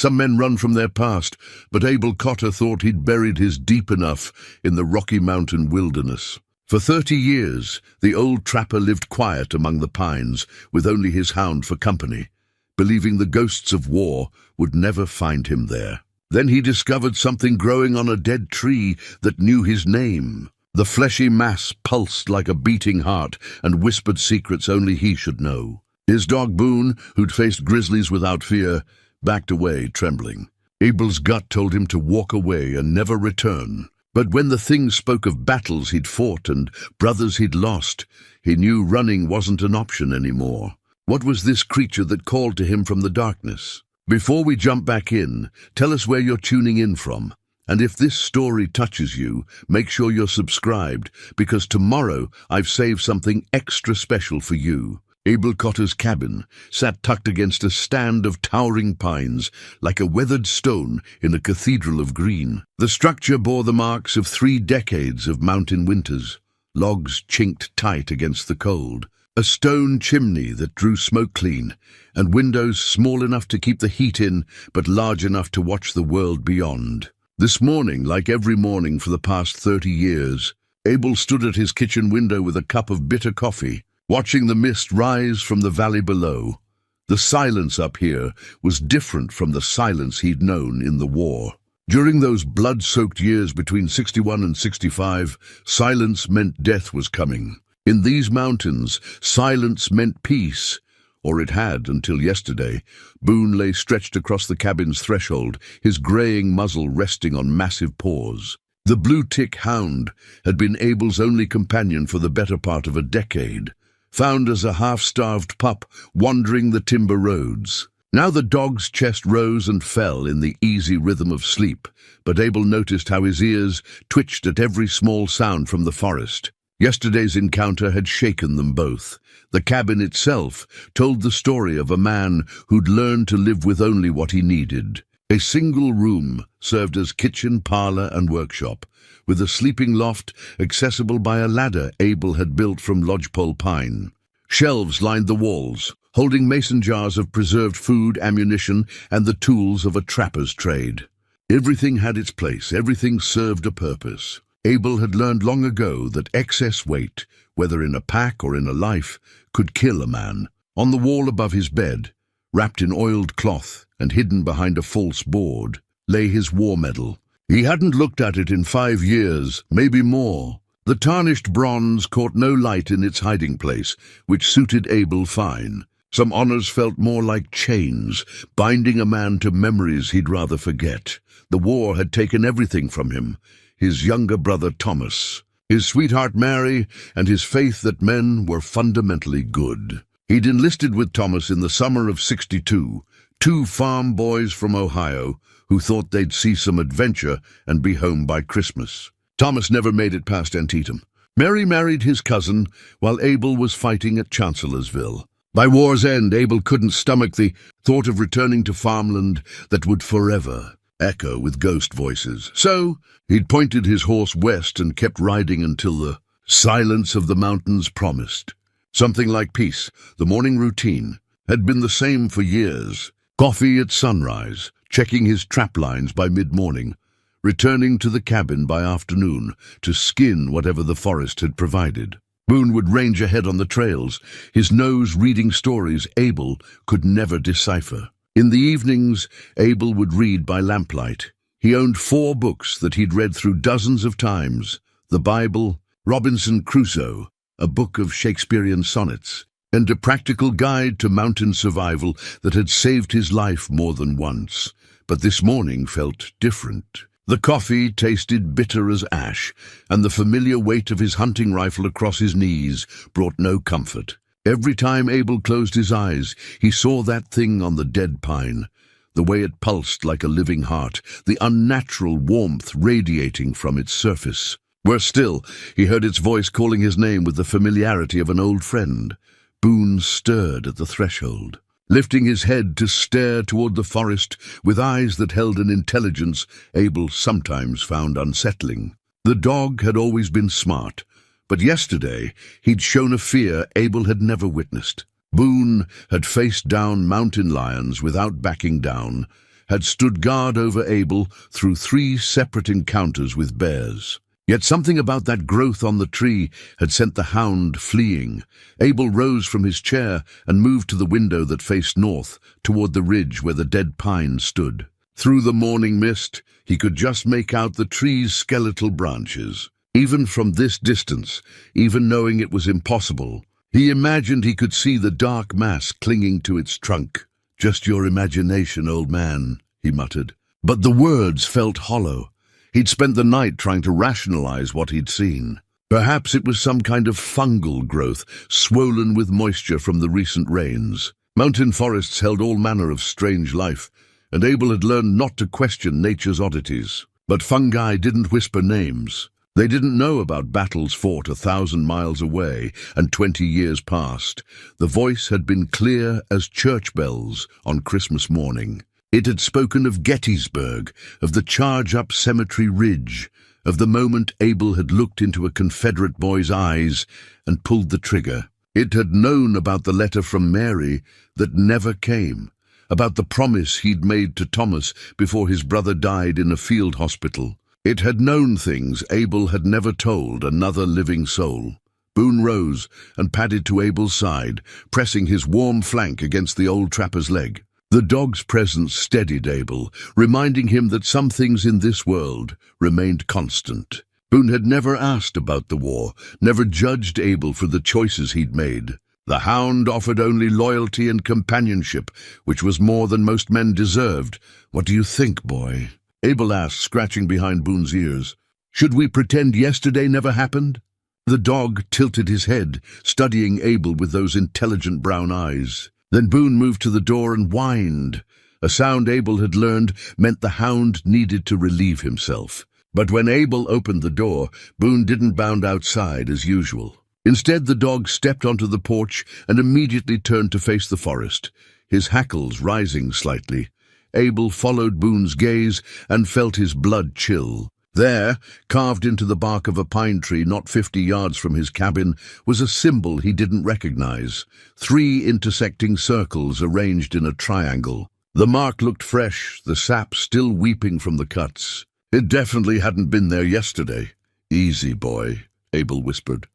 Some men run from their past, but Abel Cotter thought he'd buried his deep enough in the Rocky Mountain wilderness. For 30 years, the old trapper lived quiet among the pines, with only his hound for company, believing the ghosts of war would never find him there. Then he discovered something growing on a dead tree that knew his name. The fleshy mass pulsed like a beating heart and whispered secrets only he should know. His dog Boone, who'd faced grizzlies without fear, backed away, trembling. Abel's gut told him to walk away and never return. But when the thing spoke of battles he'd fought and brothers he'd lost, he knew running wasn't an option anymore. What was this creature that called to him from the darkness? Before we jump back in, tell us where you're tuning in from. And if this story touches you, make sure you're subscribed, because tomorrow I've saved something extra special for you. Abel Cotter's cabin sat tucked against a stand of towering pines, like a weathered stone in a cathedral of green. The structure bore the marks of 3 decades of mountain winters, logs chinked tight against the cold, a stone chimney that drew smoke clean, and windows small enough to keep the heat in, but large enough to watch the world beyond. This morning, like every morning for the past 30 years, Abel stood at his kitchen window with a cup of bitter coffee, watching the mist rise from the valley below. The silence up here was different from the silence he'd known in the war. During those blood-soaked years between 61 and 65, silence meant death was coming. In these mountains, silence meant peace, or it had until yesterday. Boone lay stretched across the cabin's threshold, his graying muzzle resting on massive paws. The blue-tick hound had been Abel's only companion for the better part of a decade, found as a half-starved pup wandering the timber roads. Now the dog's chest rose and fell in the easy rhythm of sleep, but Abel noticed how his ears twitched at every small sound from the forest. Yesterday's encounter had shaken them both. The cabin itself told the story of a man who'd learned to live with only what he needed. A single room served as kitchen, parlor, and workshop, with a sleeping loft accessible by a ladder Abel had built from lodgepole pine. Shelves lined the walls, holding mason jars of preserved food, ammunition, and the tools of a trapper's trade. Everything had its place, everything served a purpose. Abel had learned long ago that excess weight, whether in a pack or in a life, could kill a man. On the wall above his bed, wrapped in oiled cloth and hidden behind a false board, lay his war medal. He hadn't looked at it in 5 years, maybe more. The tarnished bronze caught no light in its hiding place, which suited Abel fine. Some honors felt more like chains, binding a man to memories he'd rather forget. The war had taken everything from him: his younger brother Thomas, his sweetheart Mary, and his faith that men were fundamentally good. He'd enlisted with Thomas in the summer of '62, 2 farm boys from Ohio who thought they'd see some adventure and be home by Christmas. Thomas never made it past Antietam. Mary married his cousin while Abel was fighting at Chancellorsville. By war's end, Abel couldn't stomach the thought of returning to farmland that would forever echo with ghost voices. So he'd pointed his horse west and kept riding until the silence of the mountains promised. Something like peace. The morning routine had been the same for years. Coffee at sunrise, checking his trap lines by mid-morning, returning to the cabin by afternoon to skin whatever the forest had provided. Boone would range ahead on the trails, his nose reading stories Abel could never decipher. In the evenings, Abel would read by lamplight. He owned 4 books that he'd read through dozens of times: the Bible, Robinson Crusoe, a book of Shakespearean sonnets, and a practical guide to mountain survival that had saved his life more than once. But this morning felt different. The coffee tasted bitter as ash, and the familiar weight of his hunting rifle across his knees brought no comfort. Every time Abel closed his eyes, he saw that thing on the dead pine, the way it pulsed like a living heart, the unnatural warmth radiating from its surface. Worse still, he heard its voice calling his name with the familiarity of an old friend. Boone stirred at the threshold, lifting his head to stare toward the forest with eyes that held an intelligence Abel sometimes found unsettling. The dog had always been smart, but yesterday he'd shown a fear Abel had never witnessed. Boone had faced down mountain lions without backing down, had stood guard over Abel through 3 separate encounters with bears. Yet something about that growth on the tree had sent the hound fleeing. Abel rose from his chair and moved to the window that faced north, toward the ridge where the dead pine stood. Through the morning mist, he could just make out the tree's skeletal branches. Even from this distance, even knowing it was impossible, he imagined he could see the dark mass clinging to its trunk. "Just your imagination, old man," he muttered. But the words felt hollow. He'd spent the night trying to rationalize what he'd seen. Perhaps it was some kind of fungal growth, swollen with moisture from the recent rains. Mountain forests held all manner of strange life, and Abel had learned not to question nature's oddities. But fungi didn't whisper names. They didn't know about battles fought 1,000 miles away and 20 years past. The voice had been clear as church bells on Christmas morning. It had spoken of Gettysburg, of the charge up Cemetery Ridge, of the moment Abel had looked into a Confederate boy's eyes and pulled the trigger. It had known about the letter from Mary that never came, about the promise he'd made to Thomas before his brother died in a field hospital. It had known things Abel had never told another living soul. Boone rose and padded to Abel's side, pressing his warm flank against the old trapper's leg. The dog's presence steadied Abel, reminding him that some things in this world remained constant. Boone had never asked about the war, never judged Abel for the choices he'd made. The hound offered only loyalty and companionship, which was more than most men deserved. "What do you think, boy?" Abel asked, scratching behind Boone's ears. "Should we pretend yesterday never happened?" The dog tilted his head, studying Abel with those intelligent brown eyes. Then Boone moved to the door and whined. A sound Abel had learned meant the hound needed to relieve himself. But when Abel opened the door, Boone didn't bound outside as usual. Instead, the dog stepped onto the porch and immediately turned to face the forest, his hackles rising slightly. Abel followed Boone's gaze and felt his blood chill. There, carved into the bark of a pine tree not 50 yards from his cabin, was a symbol he didn't recognize. 3 intersecting circles arranged in a triangle. The mark looked fresh, the sap still weeping from the cuts. It definitely hadn't been there yesterday. "Easy, boy," Abel whispered,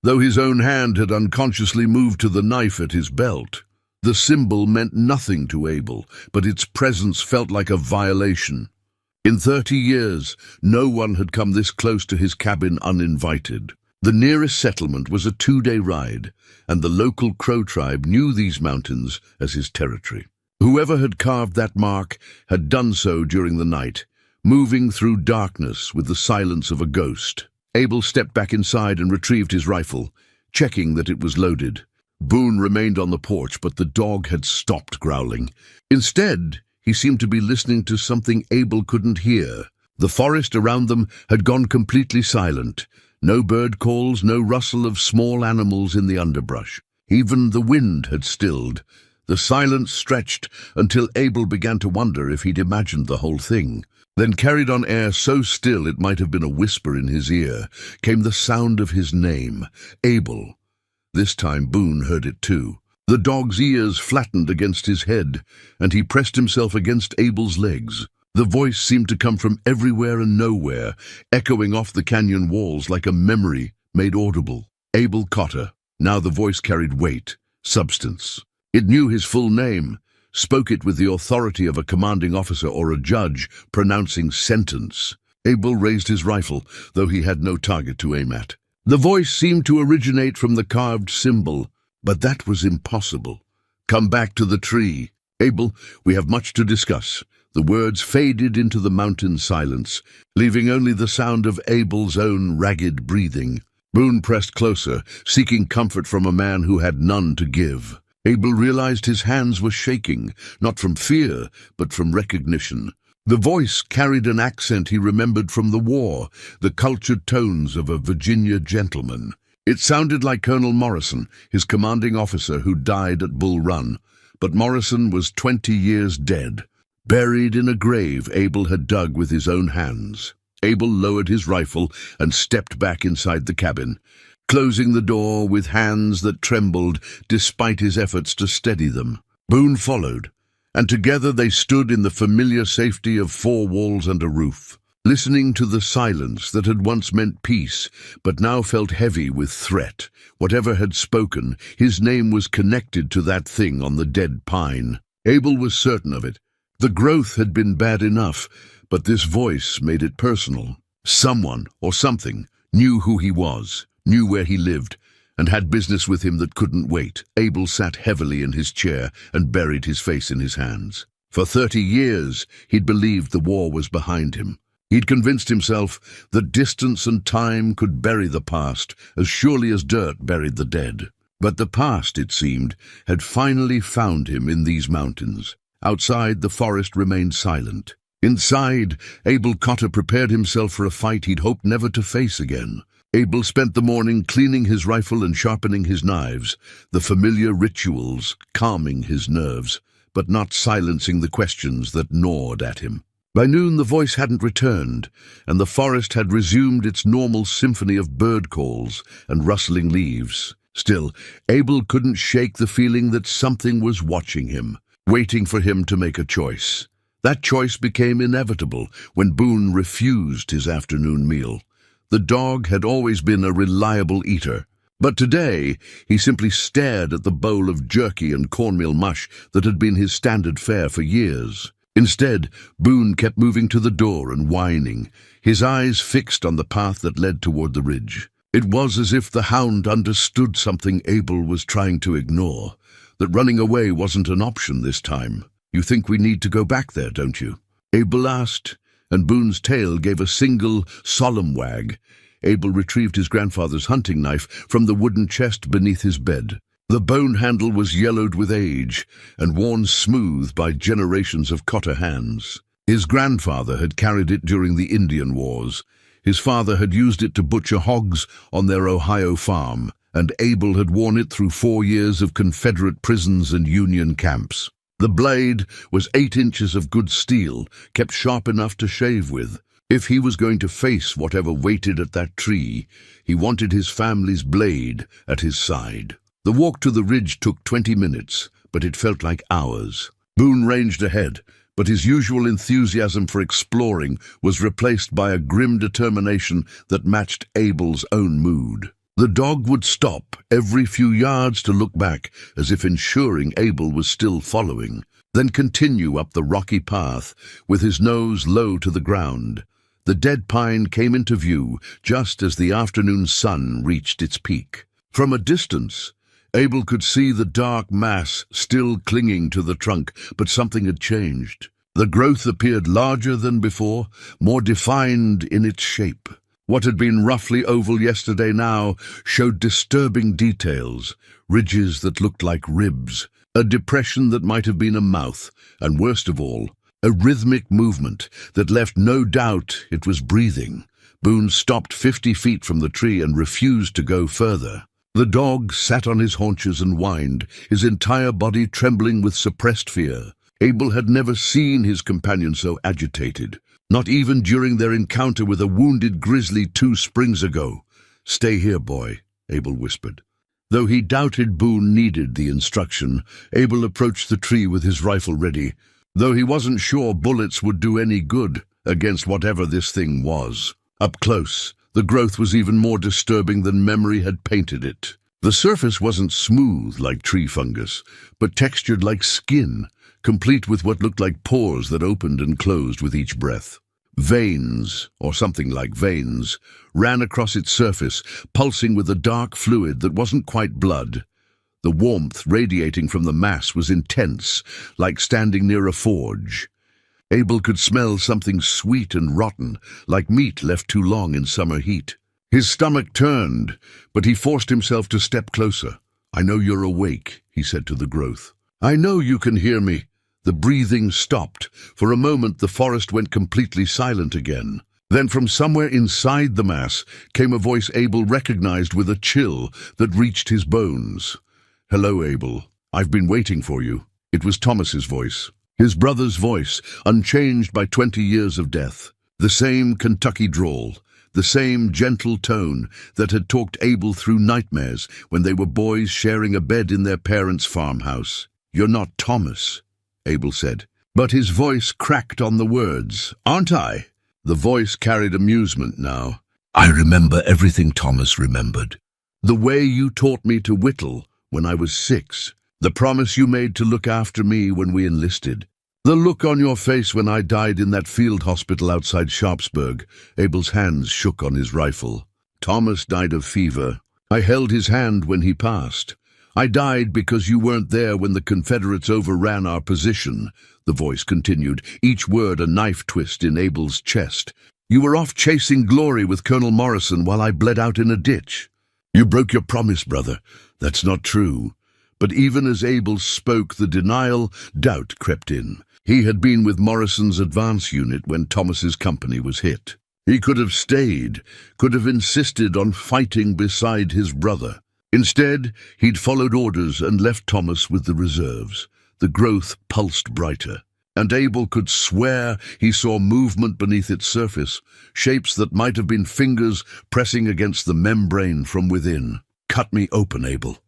though his own hand had unconsciously moved to the knife at his belt. The symbol meant nothing to Abel, but its presence felt like a violation. In 30 years, no one had come this close to his cabin uninvited. The nearest settlement was a 2-day ride, and the local Crow tribe knew these mountains as his territory. Whoever had carved that mark had done so during the night, moving through darkness with the silence of a ghost. Abel stepped back inside and retrieved his rifle, checking that it was loaded. Boone remained on the porch, but the dog had stopped growling. Instead, he seemed to be listening to something Abel couldn't hear. The forest around them had gone completely silent. No bird calls, no rustle of small animals in the underbrush. Even the wind had stilled. The silence stretched until Abel began to wonder if he'd imagined the whole thing. Then, carried on air so still it might have been a whisper in his ear, came the sound of his name, Abel. This time Boone heard it too. The dog's ears flattened against his head, and he pressed himself against Abel's legs. The voice seemed to come from everywhere and nowhere, echoing off the canyon walls like a memory made audible. Abel Cotter. Now the voice carried weight, substance. It knew his full name, spoke it with the authority of a commanding officer or a judge pronouncing sentence. Abel raised his rifle, though he had no target to aim at. The voice seemed to originate from the carved symbol, but that was impossible. "Come back to the tree. Abel, we have much to discuss." The words faded into the mountain silence, leaving only the sound of Abel's own ragged breathing. Boone pressed closer, seeking comfort from a man who had none to give. Abel realized his hands were shaking, not from fear, but from recognition. The voice carried an accent he remembered from the war, the cultured tones of a Virginia gentleman. It sounded like Colonel Morrison, his commanding officer who died at Bull Run. But Morrison was 20 years dead, buried in a grave Abel had dug with his own hands. Abel lowered his rifle and stepped back inside the cabin, closing the door with hands that trembled despite his efforts to steady them. Boone followed, and together they stood in the familiar safety of four walls and a roof, listening to the silence that had once meant peace, but now felt heavy with threat. Whatever had spoken, his name was connected to that thing on the dead pine. Abel was certain of it. The growth had been bad enough, but this voice made it personal. Someone, or something, knew who he was, knew where he lived, and had business with him that couldn't wait. Abel sat heavily in his chair and buried his face in his hands. For 30 years, he'd believed the war was behind him. He'd convinced himself that distance and time could bury the past as surely as dirt buried the dead. But the past, it seemed, had finally found him in these mountains. Outside, the forest remained silent. Inside, Abel Cotter prepared himself for a fight he'd hoped never to face again. Abel spent the morning cleaning his rifle and sharpening his knives, the familiar rituals calming his nerves, but not silencing the questions that gnawed at him. By noon the voice hadn't returned, and the forest had resumed its normal symphony of bird calls and rustling leaves. Still, Abel couldn't shake the feeling that something was watching him, waiting for him to make a choice. That choice became inevitable when Boone refused his afternoon meal. The dog had always been a reliable eater, but today he simply stared at the bowl of jerky and cornmeal mush that had been his standard fare for years. Instead, Boone kept moving to the door and whining, his eyes fixed on the path that led toward the ridge. It was as if the hound understood something Abel was trying to ignore, that running away wasn't an option this time. "You think we need to go back there, don't you?" Abel asked, and Boone's tail gave a single, solemn wag. Abel retrieved his grandfather's hunting knife from the wooden chest beneath his bed. The bone handle was yellowed with age and worn smooth by generations of Cotter hands. His grandfather had carried it during the Indian Wars. His father had used it to butcher hogs on their Ohio farm, and Abel had worn it through 4 years of Confederate prisons and Union camps. The blade was 8 inches of good steel, kept sharp enough to shave with. If he was going to face whatever waited at that tree, he wanted his family's blade at his side. The walk to the ridge took 20 minutes, but it felt like hours. Boone ranged ahead, but his usual enthusiasm for exploring was replaced by a grim determination that matched Abel's own mood. The dog would stop every few yards to look back, as if ensuring Abel was still following, then continue up the rocky path, with his nose low to the ground. The dead pine came into view just as the afternoon sun reached its peak. From a distance, Abel could see the dark mass still clinging to the trunk, but something had changed. The growth appeared larger than before, more defined in its shape. What had been roughly oval yesterday now showed disturbing details, ridges that looked like ribs, a depression that might have been a mouth, and worst of all, a rhythmic movement that left no doubt it was breathing. Boone stopped 50 feet from the tree and refused to go further. The dog sat on his haunches and whined, his entire body trembling with suppressed fear. Abel had never seen his companion so agitated, not even during their encounter with a wounded grizzly 2 springs ago. "Stay here, boy," Abel whispered. Though he doubted Boone needed the instruction, Abel approached the tree with his rifle ready, though he wasn't sure bullets would do any good against whatever this thing was. Up close, the growth was even more disturbing than memory had painted it. The surface wasn't smooth like tree fungus, but textured like skin, complete with what looked like pores that opened and closed with each breath. Veins, or something like veins, ran across its surface, pulsing with a dark fluid that wasn't quite blood. The warmth radiating from the mass was intense, like standing near a forge. Abel could smell something sweet and rotten, like meat left too long in summer heat. His stomach turned, but he forced himself to step closer. "I know you're awake," he said to the growth. "I know you can hear me." The breathing stopped. For a moment the forest went completely silent again. Then from somewhere inside the mass came a voice Abel recognized with a chill that reached his bones. "Hello, Abel. I've been waiting for you." It was Thomas's voice. His brother's voice, unchanged by 20 years of death. The same Kentucky drawl, the same gentle tone that had talked Abel through nightmares when they were boys sharing a bed in their parents' farmhouse. "You're not Thomas," Abel said. But his voice cracked on the words. Aren't I? The voice carried amusement now. I remember everything Thomas remembered. The way you taught me to whittle when I was 6. The promise you made to look after me when we enlisted. The look on your face when I died in that field hospital outside Sharpsburg. Abel's hands shook on his rifle. Thomas died of fever. I held his hand when he passed. I died because you weren't there when the Confederates overran our position, the voice continued, each word a knife twist in Abel's chest. You were off chasing glory with Colonel Morrison while I bled out in a ditch. You broke your promise, brother. That's not true. But even as Abel spoke the denial, doubt crept in. He had been with Morrison's advance unit when Thomas's company was hit. He could have stayed, could have insisted on fighting beside his brother. Instead, he'd followed orders and left Thomas with the reserves. The growth pulsed brighter, and Abel could swear he saw movement beneath its surface, shapes that might have been fingers pressing against the membrane from within. Cut me open, Abel,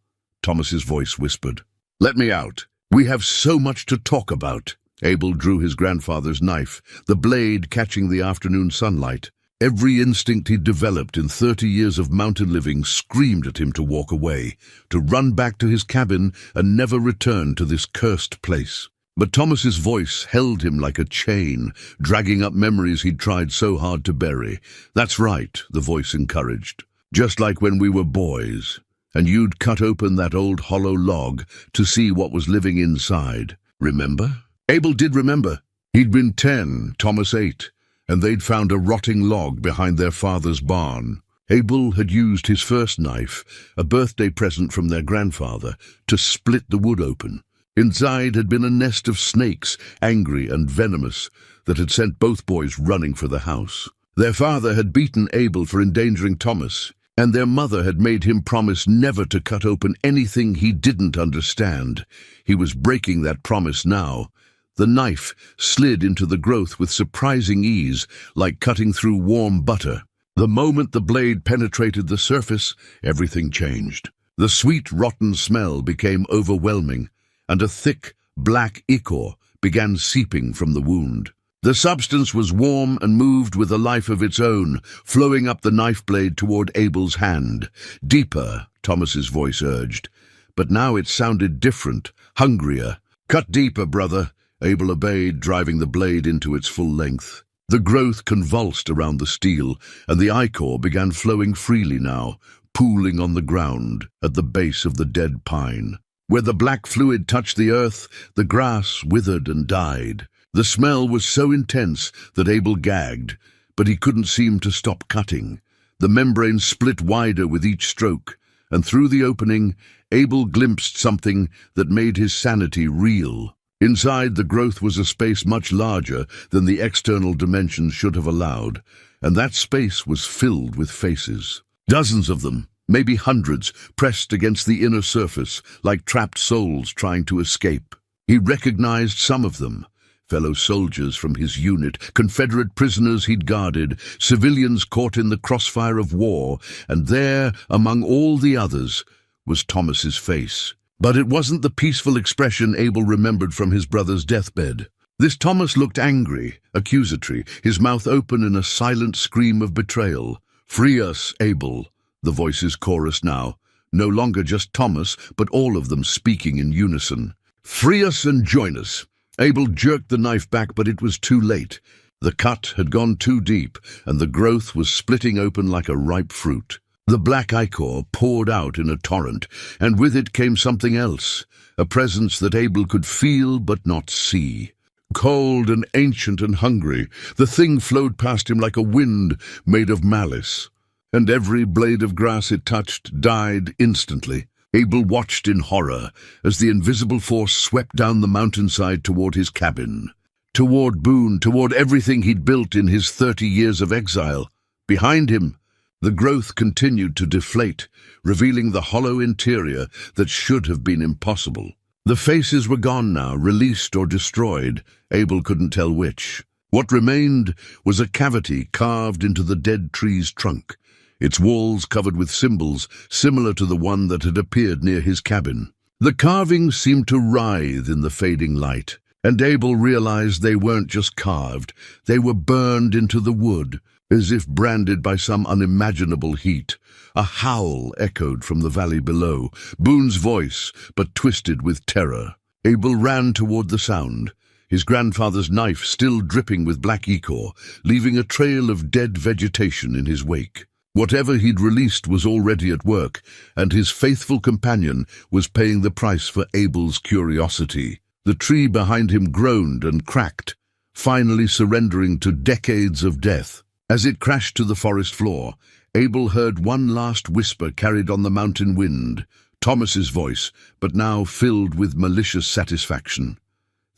Thomas's voice whispered. Let me out. We have so much to talk about. Abel drew his grandfather's knife, the blade catching the afternoon sunlight. Every instinct he'd developed in 30 years of mountain living screamed at him to walk away, to run back to his cabin and never return to this cursed place. But Thomas's voice held him like a chain, dragging up memories he'd tried so hard to bury. That's right, the voice encouraged. Just like when we were boys, and you'd cut open that old hollow log to see what was living inside. Remember? Abel did remember. He'd been 10, Thomas 8, and they'd found a rotting log behind their father's barn. Abel had used his first knife, a birthday present from their grandfather, to split the wood open. Inside had been a nest of snakes, angry and venomous, that had sent both boys running for the house. Their father had beaten Abel for endangering Thomas, and their mother had made him promise never to cut open anything he didn't understand. He was breaking that promise now. The knife slid into the growth with surprising ease, like cutting through warm butter. The moment the blade penetrated the surface, everything changed. The sweet, rotten smell became overwhelming, and a thick, black ichor began seeping from the wound. The substance was warm and moved with a life of its own, flowing up the knife blade toward Abel's hand. Deeper, Thomas's voice urged. But now it sounded different, hungrier. Cut deeper, brother. Abel obeyed, driving the blade into its full length. The growth convulsed around the steel, and the ichor began flowing freely now, pooling on the ground at the base of the dead pine. Where the black fluid touched the earth, the grass withered and died. The smell was so intense that Abel gagged, but he couldn't seem to stop cutting. The membrane split wider with each stroke, and through the opening, Abel glimpsed something that made his sanity reel. Inside, the growth was a space much larger than the external dimensions should have allowed, and that space was filled with faces. Dozens of them, maybe hundreds, pressed against the inner surface, like trapped souls trying to escape. He recognized some of them. Fellow soldiers from his unit, Confederate prisoners he'd guarded, civilians caught in the crossfire of war, and there, among all the others, was Thomas's face. But it wasn't the peaceful expression Abel remembered from his brother's deathbed. This Thomas looked angry, accusatory, his mouth open in a silent scream of betrayal. "Free us, Abel," the voices chorused now, no longer just Thomas, but all of them speaking in unison. "Free us and join us." Abel jerked the knife back, but it was too late. The cut had gone too deep, and the growth was splitting open like a ripe fruit. The black ichor poured out in a torrent, and with it came something else, a presence that Abel could feel but not see. Cold and ancient and hungry, the thing flowed past him like a wind made of malice, and every blade of grass it touched died instantly. Abel watched in horror as the invisible force swept down the mountainside toward his cabin, toward Boone, toward everything he'd built in his 30 years of exile. Behind him, the growth continued to deflate, revealing the hollow interior that should have been impossible. The faces were gone now, released or destroyed. Abel couldn't tell which. What remained was a cavity carved into the dead tree's trunk, its walls covered with symbols similar to the one that had appeared near his cabin. The carving seemed to writhe in the fading light, And Abel realized they weren't just carved, they were burned into the wood, as if branded by some unimaginable heat. A howl echoed from the valley below, Boone's voice, but twisted with terror. Abel ran toward the sound, his grandfather's knife still dripping with black ichor, leaving a trail of dead vegetation in his wake. Whatever he'd released was already at work, and his faithful companion was paying the price for Abel's curiosity. The tree behind him groaned and cracked, finally surrendering to decades of death. As it crashed to the forest floor, Abel heard one last whisper carried on the mountain wind, Thomas's voice, but now filled with malicious satisfaction.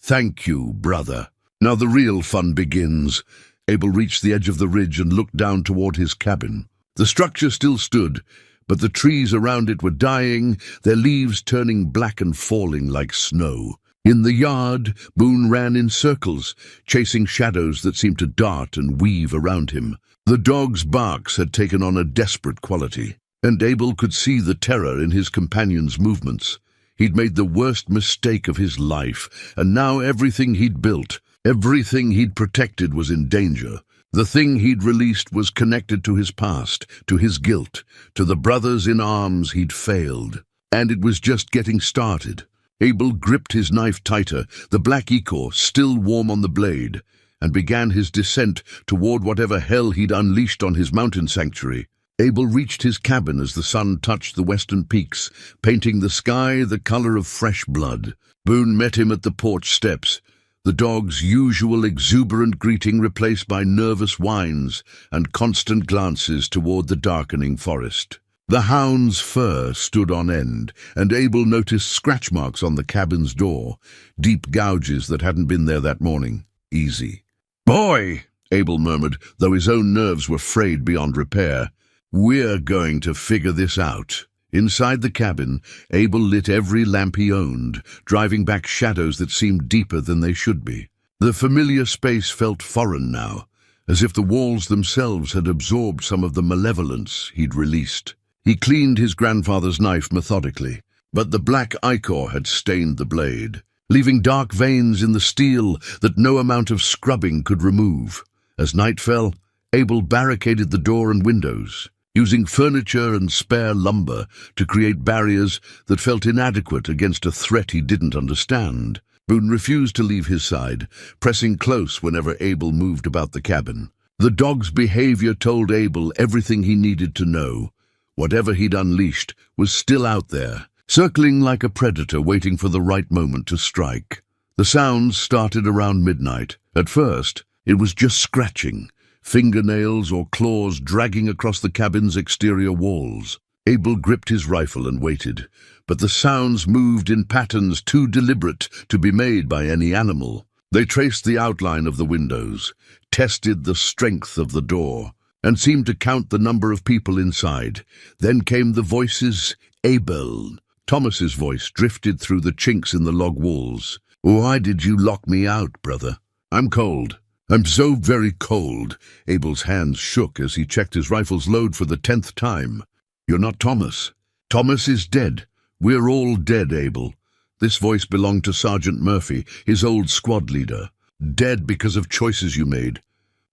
"Thank you, brother. Now the real fun begins." Abel reached the edge of the ridge and looked down toward his cabin. The structure still stood, but the trees around it were dying, their leaves turning black and falling like snow. In the yard, Boone ran in circles, chasing shadows that seemed to dart and weave around him. The dog's barks had taken on a desperate quality, and Abel could see the terror in his companion's movements. He'd made the worst mistake of his life, and now everything he'd built, everything he'd protected was in danger. The thing he'd released was connected to his past, to his guilt, to the brothers in arms he'd failed. And it was just getting started. Abel gripped his knife tighter, the black ichor still warm on the blade, and began his descent toward whatever hell he'd unleashed on his mountain sanctuary. Abel reached his cabin as the sun touched the western peaks, painting the sky the color of fresh blood. Boone met him at the porch steps, the dog's usual exuberant greeting replaced by nervous whines and constant glances toward the darkening forest. The hound's fur stood on end, and Abel noticed scratch marks on the cabin's door, deep gouges that hadn't been there that morning. "Easy." "Boy," Abel murmured, though his own nerves were frayed beyond repair. "We're going to figure this out." Inside the cabin, Abel lit every lamp he owned, driving back shadows that seemed deeper than they should be. The familiar space felt foreign now, as if the walls themselves had absorbed some of the malevolence he'd released. He cleaned his grandfather's knife methodically, but the black ichor had stained the blade, leaving dark veins in the steel that no amount of scrubbing could remove. As night fell, Abel barricaded the door and windows, using furniture and spare lumber to create barriers that felt inadequate against a threat he didn't understand. Boone refused to leave his side, pressing close whenever Abel moved about the cabin. The dog's behavior told Abel everything he needed to know. Whatever he'd unleashed was still out there, circling like a predator waiting for the right moment to strike. The sounds started around midnight. At first, it was just scratching, fingernails or claws dragging across the cabin's exterior walls. Abel gripped his rifle and waited, but the sounds moved in patterns too deliberate to be made by any animal. They traced the outline of the windows, tested the strength of the door, and seemed to count the number of people inside. Then came the voices. Abel. Thomas's voice drifted through the chinks in the log walls. "Why did you lock me out, brother?" "I'm cold. I'm so very cold." Abel's hands shook as he checked his rifle's load for the 10th time. "You're not Thomas. Thomas is dead. We're all dead, Abel." This voice belonged to Sergeant Murphy, his old squad leader. "Dead because of choices you made.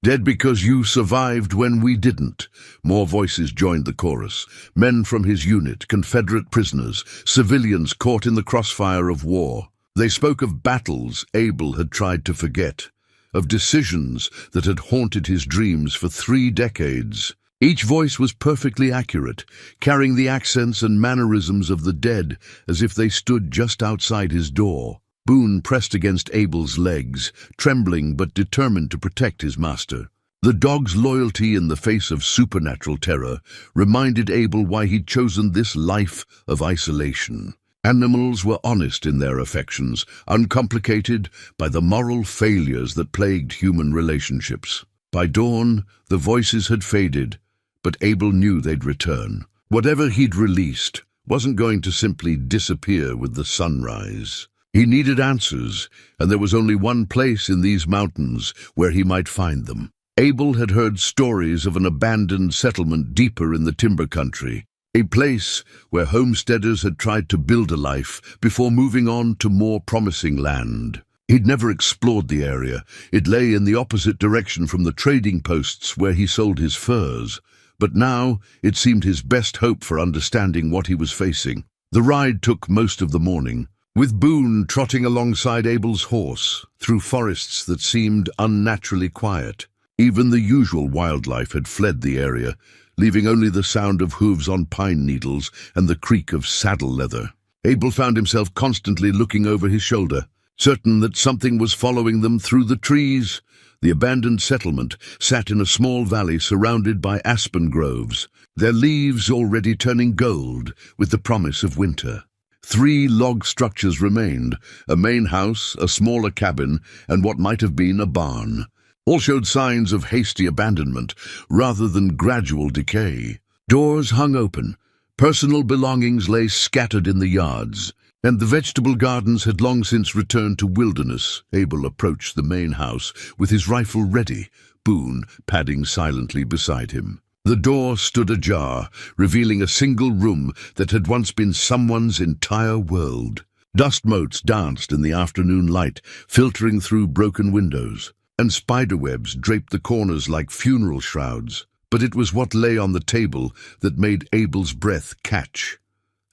Dead because you survived when we didn't." More voices joined the chorus. Men from his unit, Confederate prisoners, civilians caught in the crossfire of war. They spoke of battles Abel had tried to forget, of decisions that had haunted his dreams for 3 decades. Each voice was perfectly accurate, carrying the accents and mannerisms of the dead as if they stood just outside his door. Boone pressed against Abel's legs, trembling but determined to protect his master. The dog's loyalty in the face of supernatural terror reminded Abel why he'd chosen this life of isolation. Animals were honest in their affections, uncomplicated by the moral failures that plagued human relationships. By dawn, the voices had faded, but Abel knew they'd return. Whatever he'd released wasn't going to simply disappear with the sunrise. He needed answers, and there was only one place in these mountains where he might find them. Abel had heard stories of an abandoned settlement deeper in the timber country, a place where homesteaders had tried to build a life before moving on to more promising land. He'd never explored the area. It lay in the opposite direction from the trading posts where he sold his furs. But now it seemed his best hope for understanding what he was facing. The ride took most of the morning, with Boone trotting alongside Abel's horse through forests that seemed unnaturally quiet. Even the usual wildlife had fled the area, leaving only the sound of hooves on pine needles and the creak of saddle leather. Abel found himself constantly looking over his shoulder, certain that something was following them through the trees. The abandoned settlement sat in a small valley surrounded by aspen groves, their leaves already turning gold with the promise of winter. 3 log structures remained, a main house, a smaller cabin, and what might have been a barn. All showed signs of hasty abandonment rather than gradual decay. Doors hung open, personal belongings lay scattered in the yards, and the vegetable gardens had long since returned to wilderness. Abel approached the main house with his rifle ready, Boone padding silently beside him. The door stood ajar, revealing a single room that had once been someone's entire world. Dust motes danced in the afternoon light, filtering through broken windows, and spiderwebs draped the corners like funeral shrouds. But it was what lay on the table that made Abel's breath catch.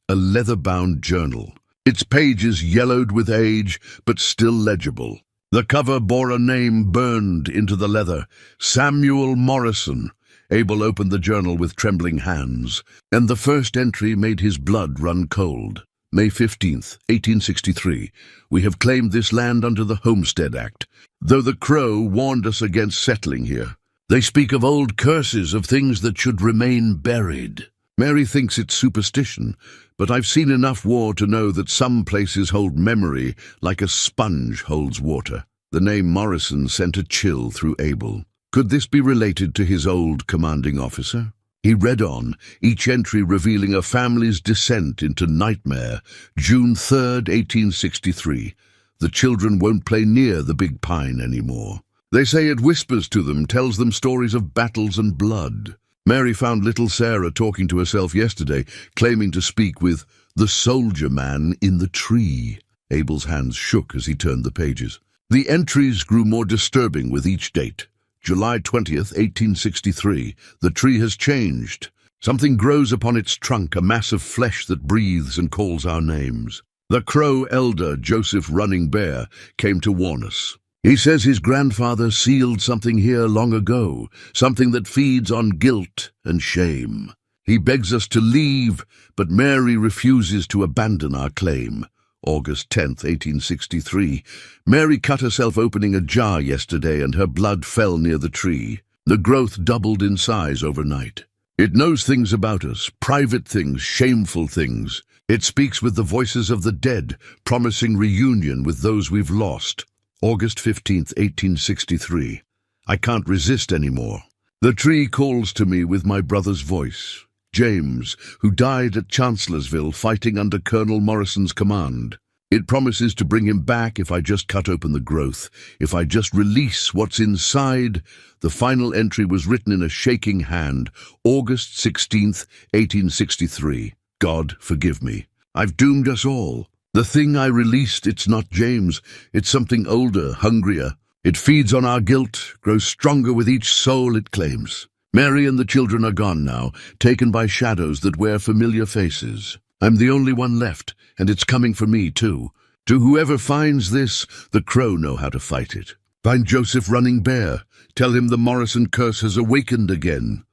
A leather-bound journal, its pages yellowed with age, but still legible. The cover bore a name burned into the leather, Samuel Morrison. Abel opened the journal with trembling hands, and the first entry made his blood run cold. May 15th, 1863. We have claimed this land under the Homestead Act, though the Crow warned us against settling here. They speak of old curses, of things that should remain buried. Mary thinks it's superstition, but I've seen enough war to know that some places hold memory like a sponge holds water. The name Morrison sent a chill through Abel. Could this be related to his old commanding officer? He read on, each entry revealing a family's descent into nightmare. June 3rd, 1863. The children won't play near the big pine anymore. They say it whispers to them, tells them stories of battles and blood. Mary found little Sarah talking to herself yesterday, claiming to speak with the soldier man in the tree. Abel's hands shook as he turned the pages. The entries grew more disturbing with each date. July 20th, 1863. The tree has changed. Something grows upon its trunk, a mass of flesh that breathes and calls our names. The Crow elder, Joseph Running Bear, came to warn us. He says his grandfather sealed something here long ago, something that feeds on guilt and shame. He begs us to leave, but Mary refuses to abandon our claim. August 10th, 1863. Mary cut herself opening a jar yesterday and her blood fell near the tree. The growth doubled in size overnight. It knows things about us, private things, shameful things. It speaks with the voices of the dead, promising reunion with those we've lost. August 15th, 1863. I can't resist anymore. The tree calls to me with my brother's voice. James, who died at Chancellorsville fighting under Colonel Morrison's command. It promises to bring him back if I just cut open the growth, if I just release what's inside. The final entry was written in a shaking hand, August 16th, 1863. God forgive me. I've doomed us all. The thing I released, it's not James. It's something older, hungrier. It feeds on our guilt, grows stronger with each soul it claims. Mary and the children are gone now, taken by shadows that wear familiar faces. I'm the only one left, and it's coming for me too. To whoever finds this, the Crow know how to fight it. Find Joseph Running Bear. Tell him the Morrison curse has awakened again.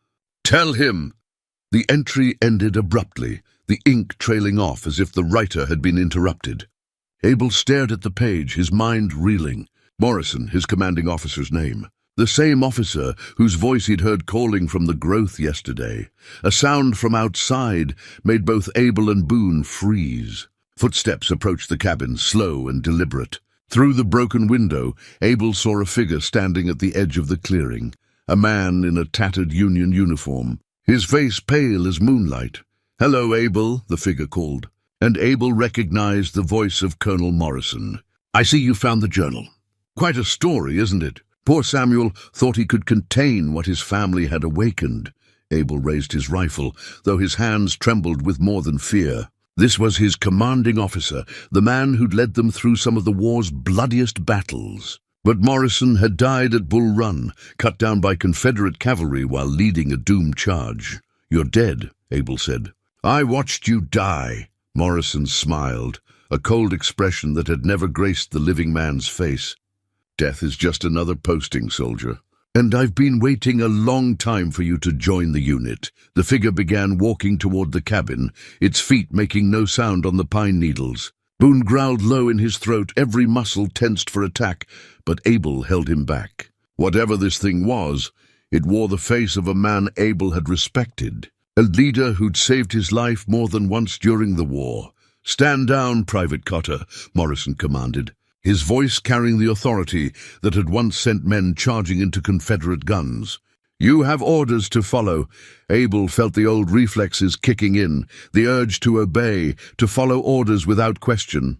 Tell him! The entry ended abruptly, the ink trailing off as if the writer had been interrupted. Abel stared at the page, his mind reeling. Morrison, his commanding officer's name. The same officer whose voice he'd heard calling from the growth yesterday. A sound from outside made both Abel and Boone freeze. Footsteps approached the cabin, slow and deliberate. Through the broken window, Abel saw a figure standing at the edge of the clearing. A man in a tattered Union uniform, his face pale as moonlight. "Hello, Abel," the figure called, and Abel recognized the voice of Colonel Morrison. "I see you found the journal. Quite a story, isn't it?" Poor Samuel thought he could contain what his family had awakened. Abel raised his rifle, though his hands trembled with more than fear. This was his commanding officer, the man who'd led them through some of the war's bloodiest battles. But Morrison had died at Bull Run, cut down by Confederate cavalry while leading a doomed charge. "You're dead," Abel said. "I watched you die." Morrison smiled, a cold expression that had never graced the living man's face. "Death is just another posting, soldier. And I've been waiting a long time for you to join the unit." The figure began walking toward the cabin, its feet making no sound on the pine needles. Boone growled low in his throat, every muscle tensed for attack, but Abel held him back. Whatever this thing was, it wore the face of a man Abel had respected, a leader who'd saved his life more than once during the war. "Stand down, Private Cotter," Morrison commanded, his voice carrying the authority that had once sent men charging into Confederate guns. "You have orders to follow." Abel felt the old reflexes kicking in, the urge to obey, to follow orders without question.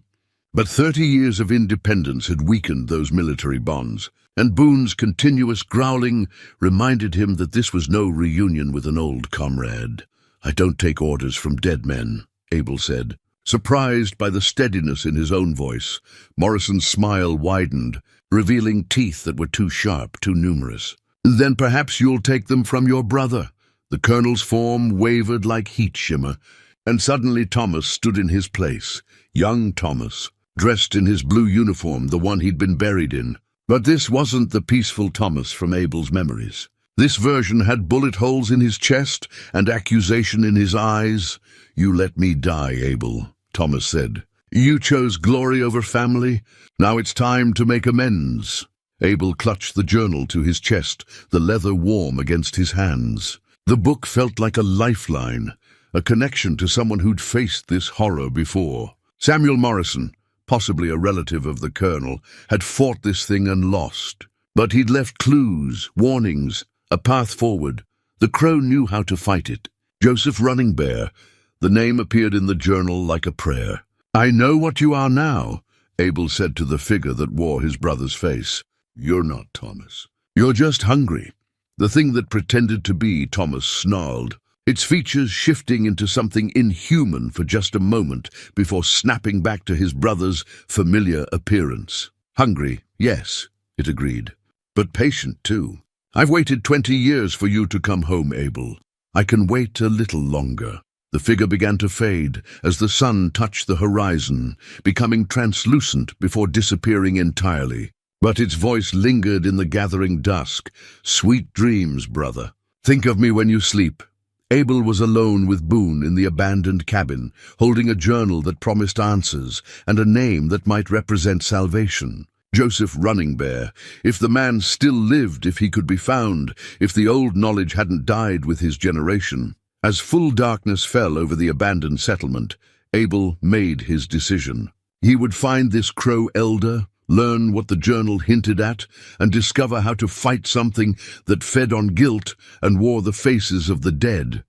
But 30 years of independence had weakened those military bonds, and Boone's continuous growling reminded him that this was no reunion with an old comrade. "I don't take orders from dead men," Abel said. Surprised by the steadiness in his own voice, Morrison's smile widened, revealing teeth that were too sharp, too numerous. "Then perhaps you'll take them from your brother." The colonel's form wavered like heat shimmer, and suddenly Thomas stood in his place, young Thomas, dressed in his blue uniform, the one he'd been buried in. But this wasn't the peaceful Thomas from Abel's memories. This version had bullet holes in his chest and accusation in his eyes. "You let me die, Abel," Thomas said. "You chose glory over family. Now it's time to make amends." Abel clutched the journal to his chest, the leather warm against his hands. The book felt like a lifeline, a connection to someone who'd faced this horror before. Samuel Morrison, possibly a relative of the colonel, had fought this thing and lost. But he'd left clues, warnings, a path forward. The Crow knew how to fight it. Joseph Running Bear. The name appeared in the journal like a prayer. "I know what you are now," Abel said to the figure that wore his brother's face. "You're not Thomas. You're just hungry." The thing that pretended to be Thomas snarled, its features shifting into something inhuman for just a moment before snapping back to his brother's familiar appearance. "Hungry, yes," it agreed, "but patient too. I've waited 20 years for you to come home, Abel. I can wait a little longer." The figure began to fade as the sun touched the horizon, becoming translucent before disappearing entirely. But its voice lingered in the gathering dusk. "Sweet dreams, brother. Think of me when you sleep." Abel was alone with Boone in the abandoned cabin, holding a journal that promised answers and a name that might represent salvation. Joseph Running Bear. If the man still lived, if he could be found, if the old knowledge hadn't died with his generation. As full darkness fell over the abandoned settlement, Abel made his decision. He would find this Crow elder, learn what the journal hinted at, and discover how to fight something that fed on guilt and wore the faces of the dead.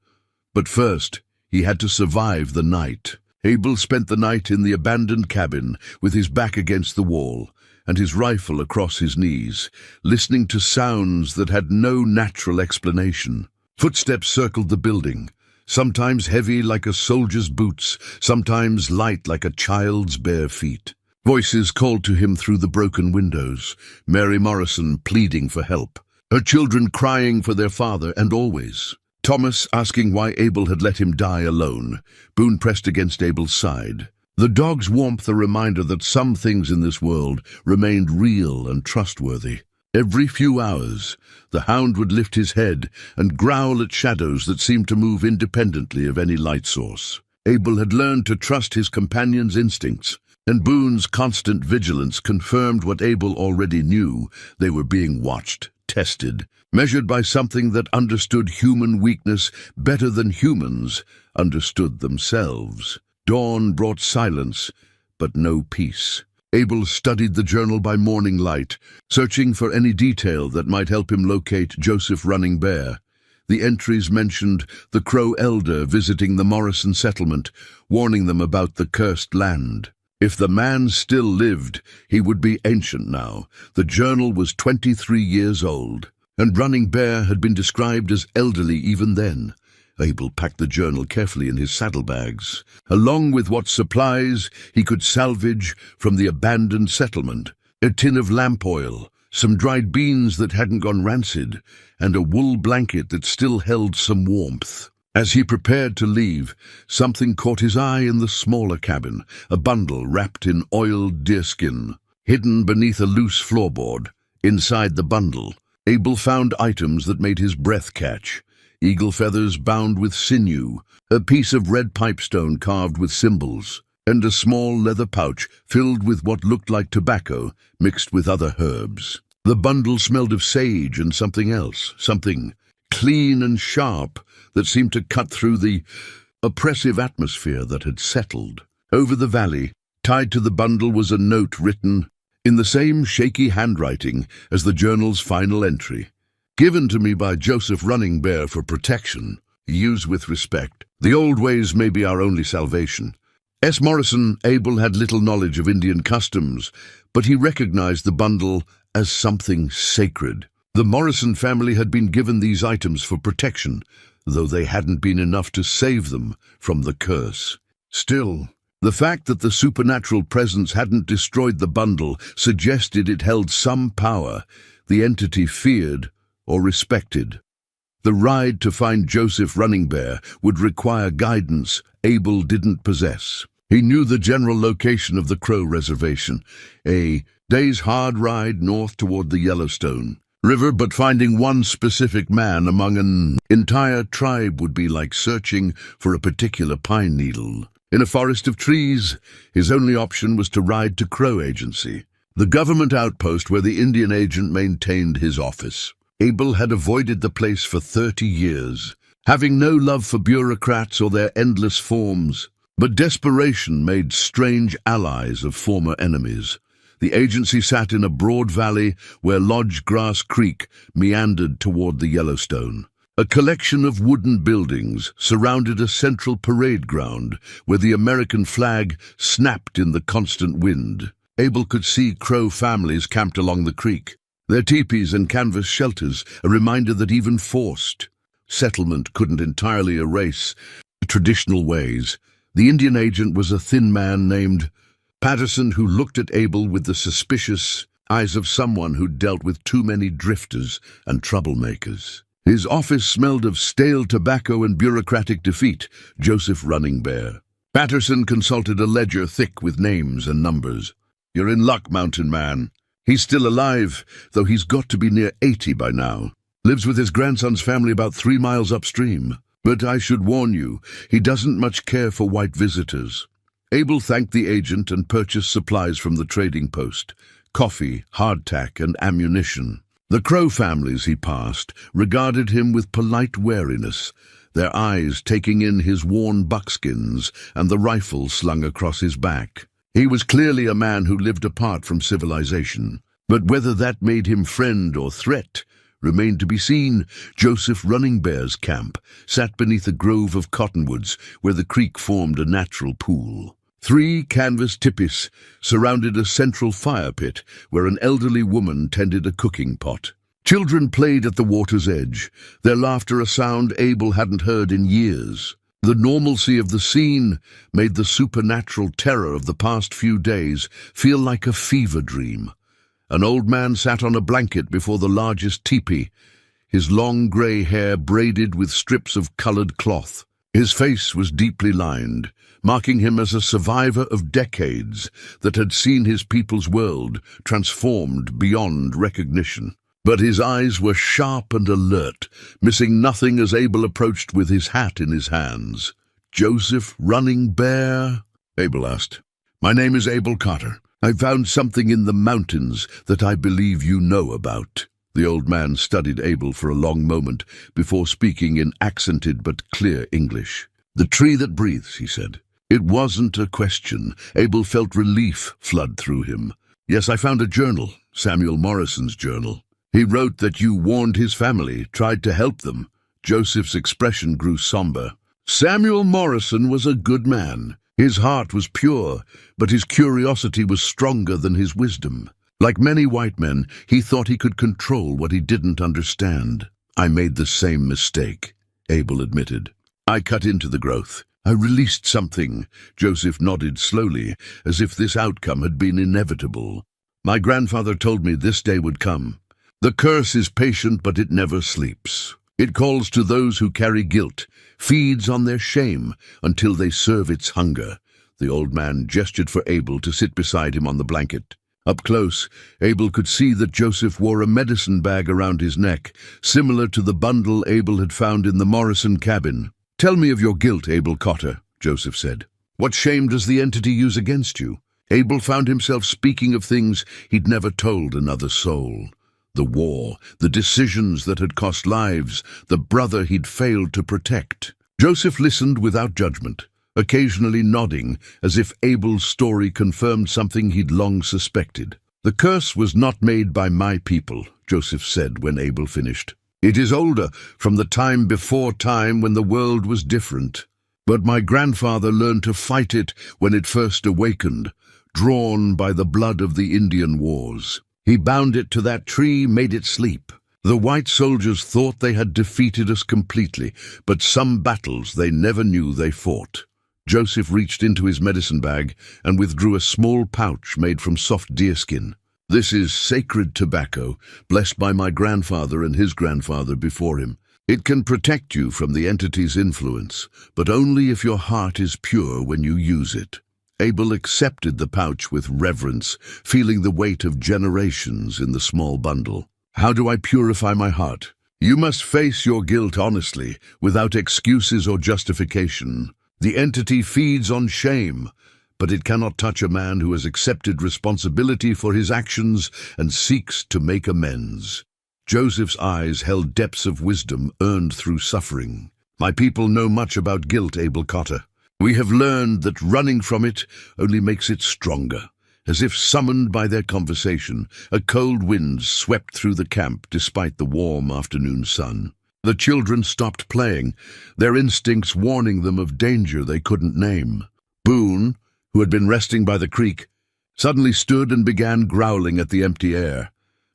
But first, he had to survive the night. Abel spent the night in the abandoned cabin, with his back against the wall, and his rifle across his knees, listening to sounds that had no natural explanation. Footsteps circled the building, sometimes heavy like a soldier's boots, sometimes light like a child's bare feet. Voices called to him through the broken windows, Mary Morrison pleading for help, her children crying for their father, and always Thomas asking why Abel had let him die alone. Boone pressed against Abel's side. The dog's warmth a reminder that some things in this world remained real and trustworthy. Every few hours, the hound would lift his head and growl at shadows that seemed to move independently of any light source. Abel had learned to trust his companion's instincts, and Boone's constant vigilance confirmed what Abel already knew. They were being watched, tested, measured by something that understood human weakness better than humans understood themselves. Dawn brought silence, but no peace. Abel studied the journal by morning light, searching for any detail that might help him locate Joseph Running Bear. The entries mentioned the Crow elder visiting the Morrison settlement, warning them about the cursed land. If the man still lived, he would be ancient now. The journal was 23 years old, and Running Bear had been described as elderly even then. Abel packed the journal carefully in his saddlebags, along with what supplies he could salvage from the abandoned settlement: a tin of lamp oil, some dried beans that hadn't gone rancid, and a wool blanket that still held some warmth. As he prepared to leave, something caught his eye in the smaller cabin, a bundle wrapped in oiled deerskin, hidden beneath a loose floorboard. Inside the bundle, Abel found items that made his breath catch: eagle feathers bound with sinew, a piece of red pipestone carved with symbols, and a small leather pouch filled with what looked like tobacco mixed with other herbs. The bundle smelled of sage and something else, something clean and sharp that seemed to cut through the oppressive atmosphere that had settled. Over the valley, tied to the bundle, was a note written in the same shaky handwriting as the journal's final entry. "Given to me by Joseph Running Bear for protection. Use with respect. The old ways may be our only salvation." S. Morrison. Abel had little knowledge of Indian customs, but he recognized the bundle as something sacred. The Morrison family had been given these items for protection, though they hadn't been enough to save them from the curse. Still, the fact that the supernatural presence hadn't destroyed the bundle suggested it held some power the entity feared or respected. The ride to find Joseph Running Bear would require guidance Abel didn't possess. He knew the general location of the Crow Reservation, a day's hard ride north toward the Yellowstone River, but finding one specific man among an entire tribe would be like searching for a particular pine needle. In a forest of trees, his only option was to ride to Crow Agency, the government outpost where the Indian agent maintained his office. Abel had avoided the place for 30 years, having no love for bureaucrats or their endless forms, but desperation made strange allies of former enemies. The agency sat in a broad valley where Lodge Grass Creek meandered toward the Yellowstone. A collection of wooden buildings surrounded a central parade ground where the American flag snapped in the constant wind. Abel could see Crow families camped along the creek, their teepees and canvas shelters, a reminder that even forced settlement couldn't entirely erase traditional ways. The Indian agent was a thin man named Patterson, who looked at Abel with the suspicious eyes of someone who'd dealt with too many drifters and troublemakers. His office smelled of stale tobacco and bureaucratic defeat. Joseph Running Bear. Patterson consulted a ledger thick with names and numbers. "You're in luck, mountain man. He's still alive, though he's got to be near 80 by now. Lives with his grandson's family about 3 miles upstream. But I should warn you, he doesn't much care for white visitors." Abel thanked the agent and purchased supplies from the trading post: coffee, hardtack, and ammunition. The Crow families he passed regarded him with polite wariness, their eyes taking in his worn buckskins and the rifle slung across his back. He was clearly a man who lived apart from civilization, but whether that made him friend or threat remained to be seen. Joseph Running Bear's camp sat beneath a grove of cottonwoods where the creek formed a natural pool. 3 canvas tipis surrounded a central fire pit where an elderly woman tended a cooking pot. Children played at the water's edge, their laughter a sound Abel hadn't heard in years. The normalcy of the scene made the supernatural terror of the past few days feel like a fever dream. An old man sat on a blanket before the largest teepee, his long grey hair braided with strips of colored cloth. His face was deeply lined, marking him as a survivor of decades that had seen his people's world transformed beyond recognition. But his eyes were sharp and alert, missing nothing as Abel approached with his hat in his hands. "Joseph Running Bear?" Abel asked. "My name is Abel Carter. I found something in the mountains that I believe you know about." The old man studied Abel for a long moment before speaking in accented but clear English. "The tree that breathes," he said. It wasn't a question. Abel felt relief flood through him. "Yes, I found a journal, Samuel Morrison's journal. He wrote that you warned his family, tried to help them." Joseph's expression grew somber. Samuel Morrison was a good man. His heart was pure, but his curiosity was stronger than his wisdom. Like many white men, he thought he could control what he didn't understand. "I made the same mistake," Abel admitted. I cut into the growth. I released something. Joseph nodded slowly, as if this outcome had been inevitable. My grandfather told me this day would come. The curse is patient, but it never sleeps. It calls to those who carry guilt, feeds on their shame until they serve its hunger. The old man gestured for Abel to sit beside him on the blanket. Up close, Abel could see that Joseph wore a medicine bag around his neck, similar to the bundle Abel had found in the Morrison cabin. "Tell me of your guilt, Abel Cotter," Joseph said. "What shame does the entity use against you?" Abel found himself speaking of things he'd never told another soul. The war, the decisions that had cost lives, the brother he'd failed to protect. Joseph listened without judgment, occasionally nodding as if Abel's story confirmed something he'd long suspected. "The curse was not made by my people," Joseph said when Abel finished. "It is older, from the time before time when the world was different. But my grandfather learned to fight it when it first awakened, drawn by the blood of the Indian wars. He bound it to that tree, made it sleep. The white soldiers thought they had defeated us completely, but some battles they never knew they fought." Joseph reached into his medicine bag and withdrew a small pouch made from soft deerskin. "This is sacred tobacco, blessed by my grandfather and his grandfather before him. It can protect you from the entity's influence, but only if your heart is pure when you use it." Abel accepted the pouch with reverence, feeling the weight of generations in the small bundle. "How do I purify my heart?" "You must face your guilt honestly, without excuses or justification. The entity feeds on shame, but it cannot touch a man who has accepted responsibility for his actions and seeks to make amends." Joseph's eyes held depths of wisdom earned through suffering. "My people know much about guilt, Abel Cotter. We have learned that running from it only makes it stronger." As if summoned by their conversation, a cold wind swept through the camp despite the warm afternoon sun. The children stopped playing, their instincts warning them of danger they couldn't name. Boone, who had been resting by the creek, suddenly stood and began growling at the empty air.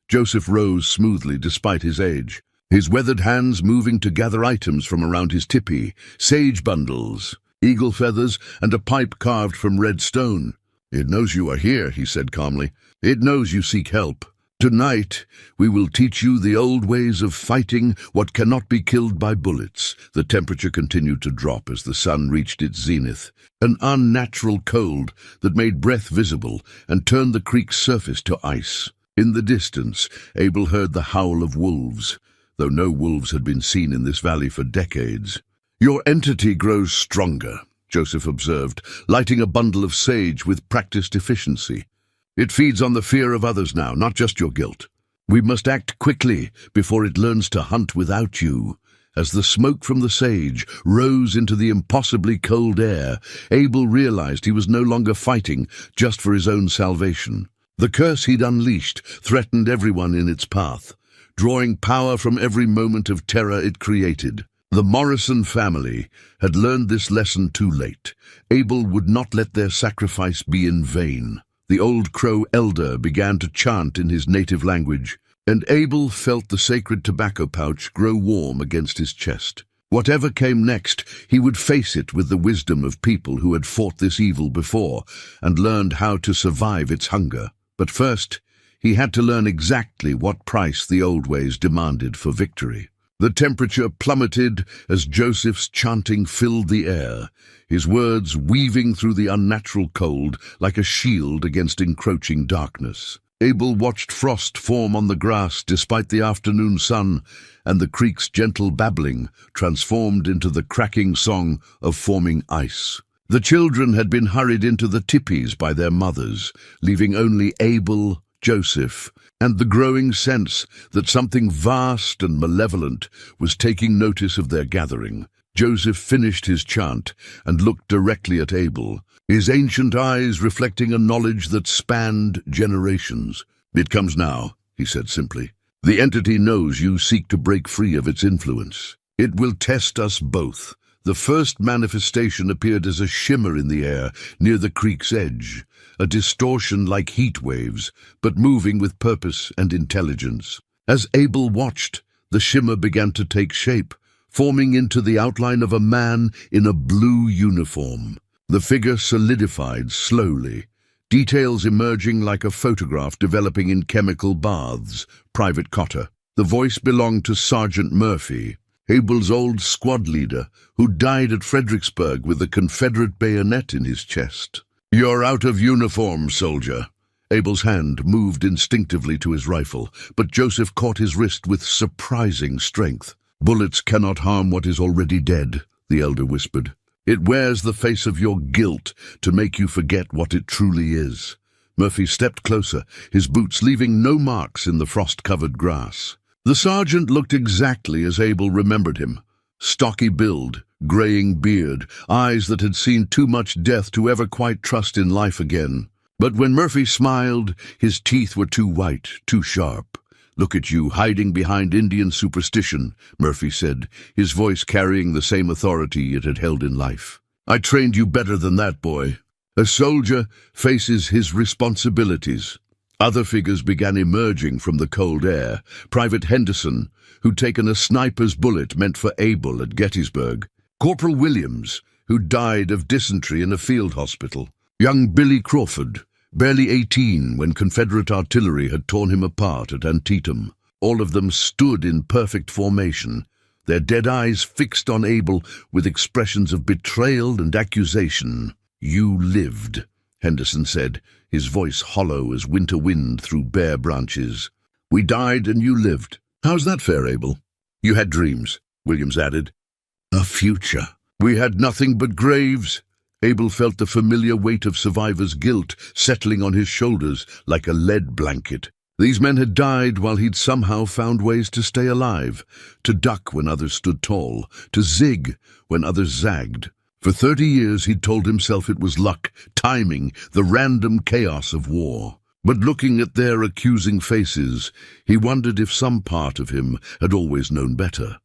Joseph rose smoothly despite his age, his weathered hands moving to gather items from around his tipi, sage bundles, eagle feathers, and a pipe carved from red stone. "It knows you are here," he said calmly. "It knows you seek help. Tonight, we will teach you the old ways of fighting what cannot be killed by bullets." The temperature continued to drop as the sun reached its zenith, an unnatural cold that made breath visible and turned the creek's surface to ice. In the distance, Abel heard the howl of wolves, though no wolves had been seen in this valley for decades. "Your entity grows stronger," Joseph observed, lighting a bundle of sage with practiced efficiency. "It feeds on the fear of others now, not just your guilt. We must act quickly before it learns to hunt without you." As the smoke from the sage rose into the impossibly cold air, Abel realized he was no longer fighting just for his own salvation. The curse he'd unleashed threatened everyone in its path, drawing power from every moment of terror it created. The Morrison family had learned this lesson too late. Abel would not let their sacrifice be in vain. The old Crow elder began to chant in his native language, and Abel felt the sacred tobacco pouch grow warm against his chest. Whatever came next, he would face it with the wisdom of people who had fought this evil before and learned how to survive its hunger. But first, he had to learn exactly what price the old ways demanded for victory. The temperature plummeted as Joseph's chanting filled the air, his words weaving through the unnatural cold like a shield against encroaching darkness. Abel watched frost form on the grass despite the afternoon sun, and the creek's gentle babbling transformed into the cracking song of forming ice. The children had been hurried into the tipis by their mothers, leaving only Abel, Joseph, and the growing sense that something vast and malevolent was taking notice of their gathering. Joseph finished his chant and looked directly at Abel, his ancient eyes reflecting a knowledge that spanned generations. "It comes now," he said simply. "The entity knows you seek to break free of its influence. It will test us both." The first manifestation appeared as a shimmer in the air near the creek's edge, a distortion like heat waves, but moving with purpose and intelligence. As Abel watched, the shimmer began to take shape, forming into the outline of a man in a blue uniform. The figure solidified slowly, details emerging like a photograph developing in chemical baths. Private Cotter. The voice belonged to Sergeant Murphy, Abel's old squad leader, who died at Fredericksburg with a Confederate bayonet in his chest. "You're out of uniform, soldier." Abel's hand moved instinctively to his rifle, but Joseph caught his wrist with surprising strength. "Bullets cannot harm what is already dead," the elder whispered. "It wears the face of your guilt to make you forget what it truly is." Murphy stepped closer, his boots leaving no marks in the frost-covered grass. The sergeant looked exactly as Abel remembered him. Stocky build, graying beard, eyes that had seen too much death to ever quite trust in life again. But when Murphy smiled, his teeth were too white, too sharp. "Look at you, hiding behind Indian superstition," Murphy said, his voice carrying the same authority it had held in life. "I trained you better than that, boy." A soldier faces his responsibilities. Other figures began emerging from the cold air. Private Henderson, who'd taken a sniper's bullet meant for Abel at Gettysburg. Corporal Williams, who died of dysentery in a field hospital. Young Billy Crawford, barely 18 when Confederate artillery had torn him apart at Antietam. All of them stood in perfect formation, their dead eyes fixed on Abel with expressions of betrayal and accusation. "You lived," Henderson said, his voice hollow as winter wind through bare branches. "We died and you lived. How's that fair, Abel?" "You had dreams," Williams added. "A future." "We had nothing but graves." Abel felt the familiar weight of survivor's guilt settling on his shoulders like a lead blanket. These men had died while he'd somehow found ways to stay alive, to duck when others stood tall, to zig when others zagged. For 30 years he'd told himself it was luck, timing, the random chaos of war. But looking at their accusing faces, he wondered if some part of him had always known better.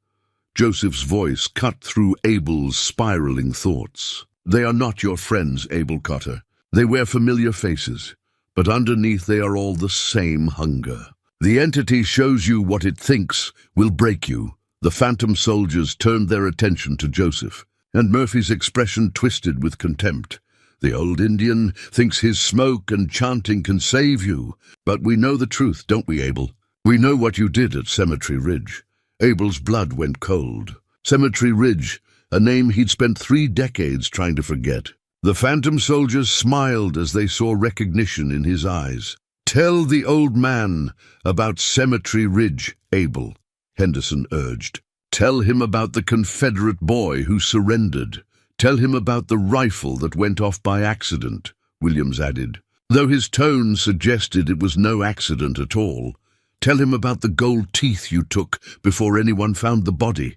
Joseph's voice cut through Abel's spiraling thoughts. "They are not your friends, Abel Cotter. They wear familiar faces, but underneath they are all the same hunger. The entity shows you what it thinks will break you." The phantom soldiers turned their attention to Joseph, and Murphy's expression twisted with contempt. "The old Indian thinks his smoke and chanting can save you. But we know the truth, don't we, Abel? We know what you did at Cemetery Ridge." Abel's blood went cold. Cemetery Ridge, a name he'd spent 3 decades trying to forget. The phantom soldiers smiled as they saw recognition in his eyes. "Tell the old man about Cemetery Ridge, Abel," Henderson urged. "Tell him about the Confederate boy who surrendered. Tell him about the rifle that went off by accident," Williams added, though his tone suggested it was no accident at all. "Tell him about the gold teeth you took before anyone found the body,"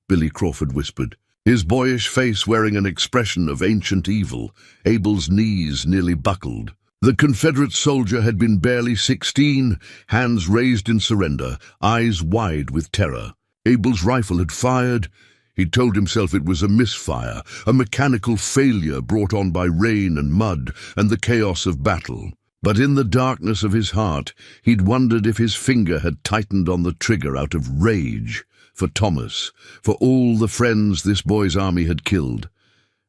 Billy Crawford whispered, his boyish face wearing an expression of ancient evil. Abel's knees nearly buckled. The Confederate soldier had been barely 16, hands raised in surrender, eyes wide with terror. Abel's rifle had fired. He told himself it was a misfire, a mechanical failure brought on by rain and mud and the chaos of battle. But in the darkness of his heart, he'd wondered if his finger had tightened on the trigger out of rage, for Thomas, for all the friends this boy's army had killed.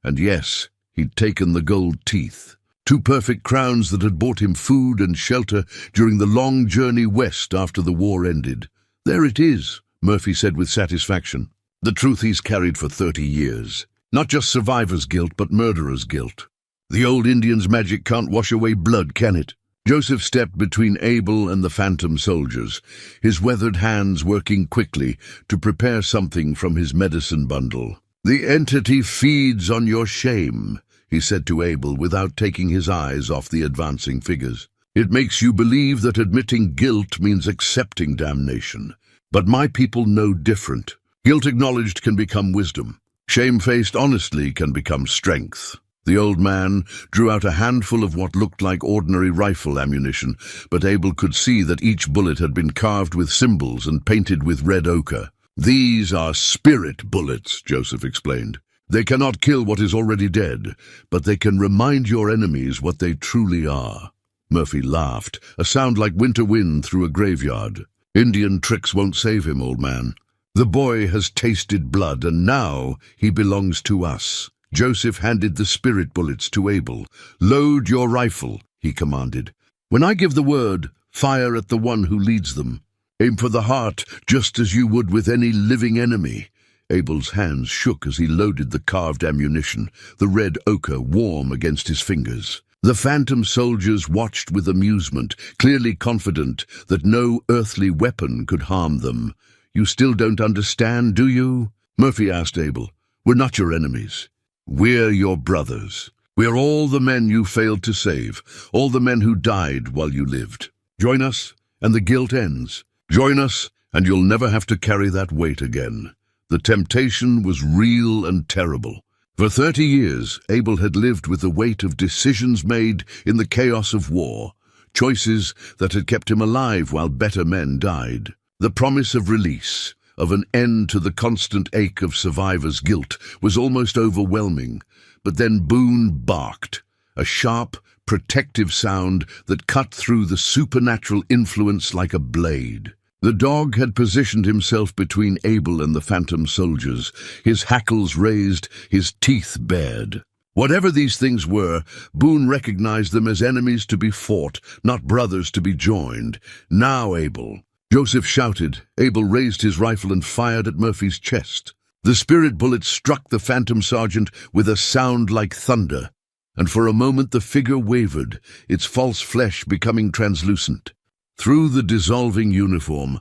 And yes, he'd taken the gold teeth, 2 perfect crowns that had bought him food and shelter during the long journey west after the war ended. "There it is," Murphy said with satisfaction. "The truth he's carried for 30 years. Not just survivor's guilt, but murderer's guilt. The old Indian's magic can't wash away blood, can it?" Joseph stepped between Abel and the phantom soldiers, his weathered hands working quickly to prepare something from his medicine bundle. "The entity feeds on your shame," he said to Abel without taking his eyes off the advancing figures. "It makes you believe that admitting guilt means accepting damnation. But my people know different. Guilt acknowledged can become wisdom. Shame-faced honesty can become strength." The old man drew out a handful of what looked like ordinary rifle ammunition, but Abel could see that each bullet had been carved with symbols and painted with red ochre. "These are spirit bullets," Joseph explained. "They cannot kill what is already dead, but they can remind your enemies what they truly are." Murphy laughed, a sound like winter wind through a graveyard. "Indian tricks won't save him, old man. The boy has tasted blood, and now he belongs to us. Joseph handed the spirit bullets to Abel. "Load your rifle," he commanded. "When I give the word, fire at the one who leads them. Aim for the heart, just as you would with any living enemy." Abel's hands shook as he loaded the carved ammunition, the red ochre warm against his fingers. The phantom soldiers watched with amusement, clearly confident that no earthly weapon could harm them. "You still don't understand, do you?" Murphy asked Abel. "We're not your enemies. We're your brothers. We're all the men you failed to save, all the men who died while you lived. Join us, and the guilt ends. Join us, and you'll never have to carry that weight again." The temptation was real and terrible. For 30 years, Abel had lived with the weight of decisions made in the chaos of war, choices that had kept him alive while better men died. The promise of release, of an end to the constant ache of survivor's guilt, was almost overwhelming. But then Boone barked, a sharp, protective sound that cut through the supernatural influence like a blade. The dog had positioned himself between Abel and the phantom soldiers, his hackles raised, his teeth bared. Whatever these things were, Boone recognized them as enemies to be fought, not brothers to be joined. "Now, Abel!" Joseph shouted. Abel raised his rifle and fired at Murphy's chest. The spirit bullet struck the phantom sergeant with a sound like thunder, and for a moment the figure wavered, its false flesh becoming translucent. Through the dissolving uniform,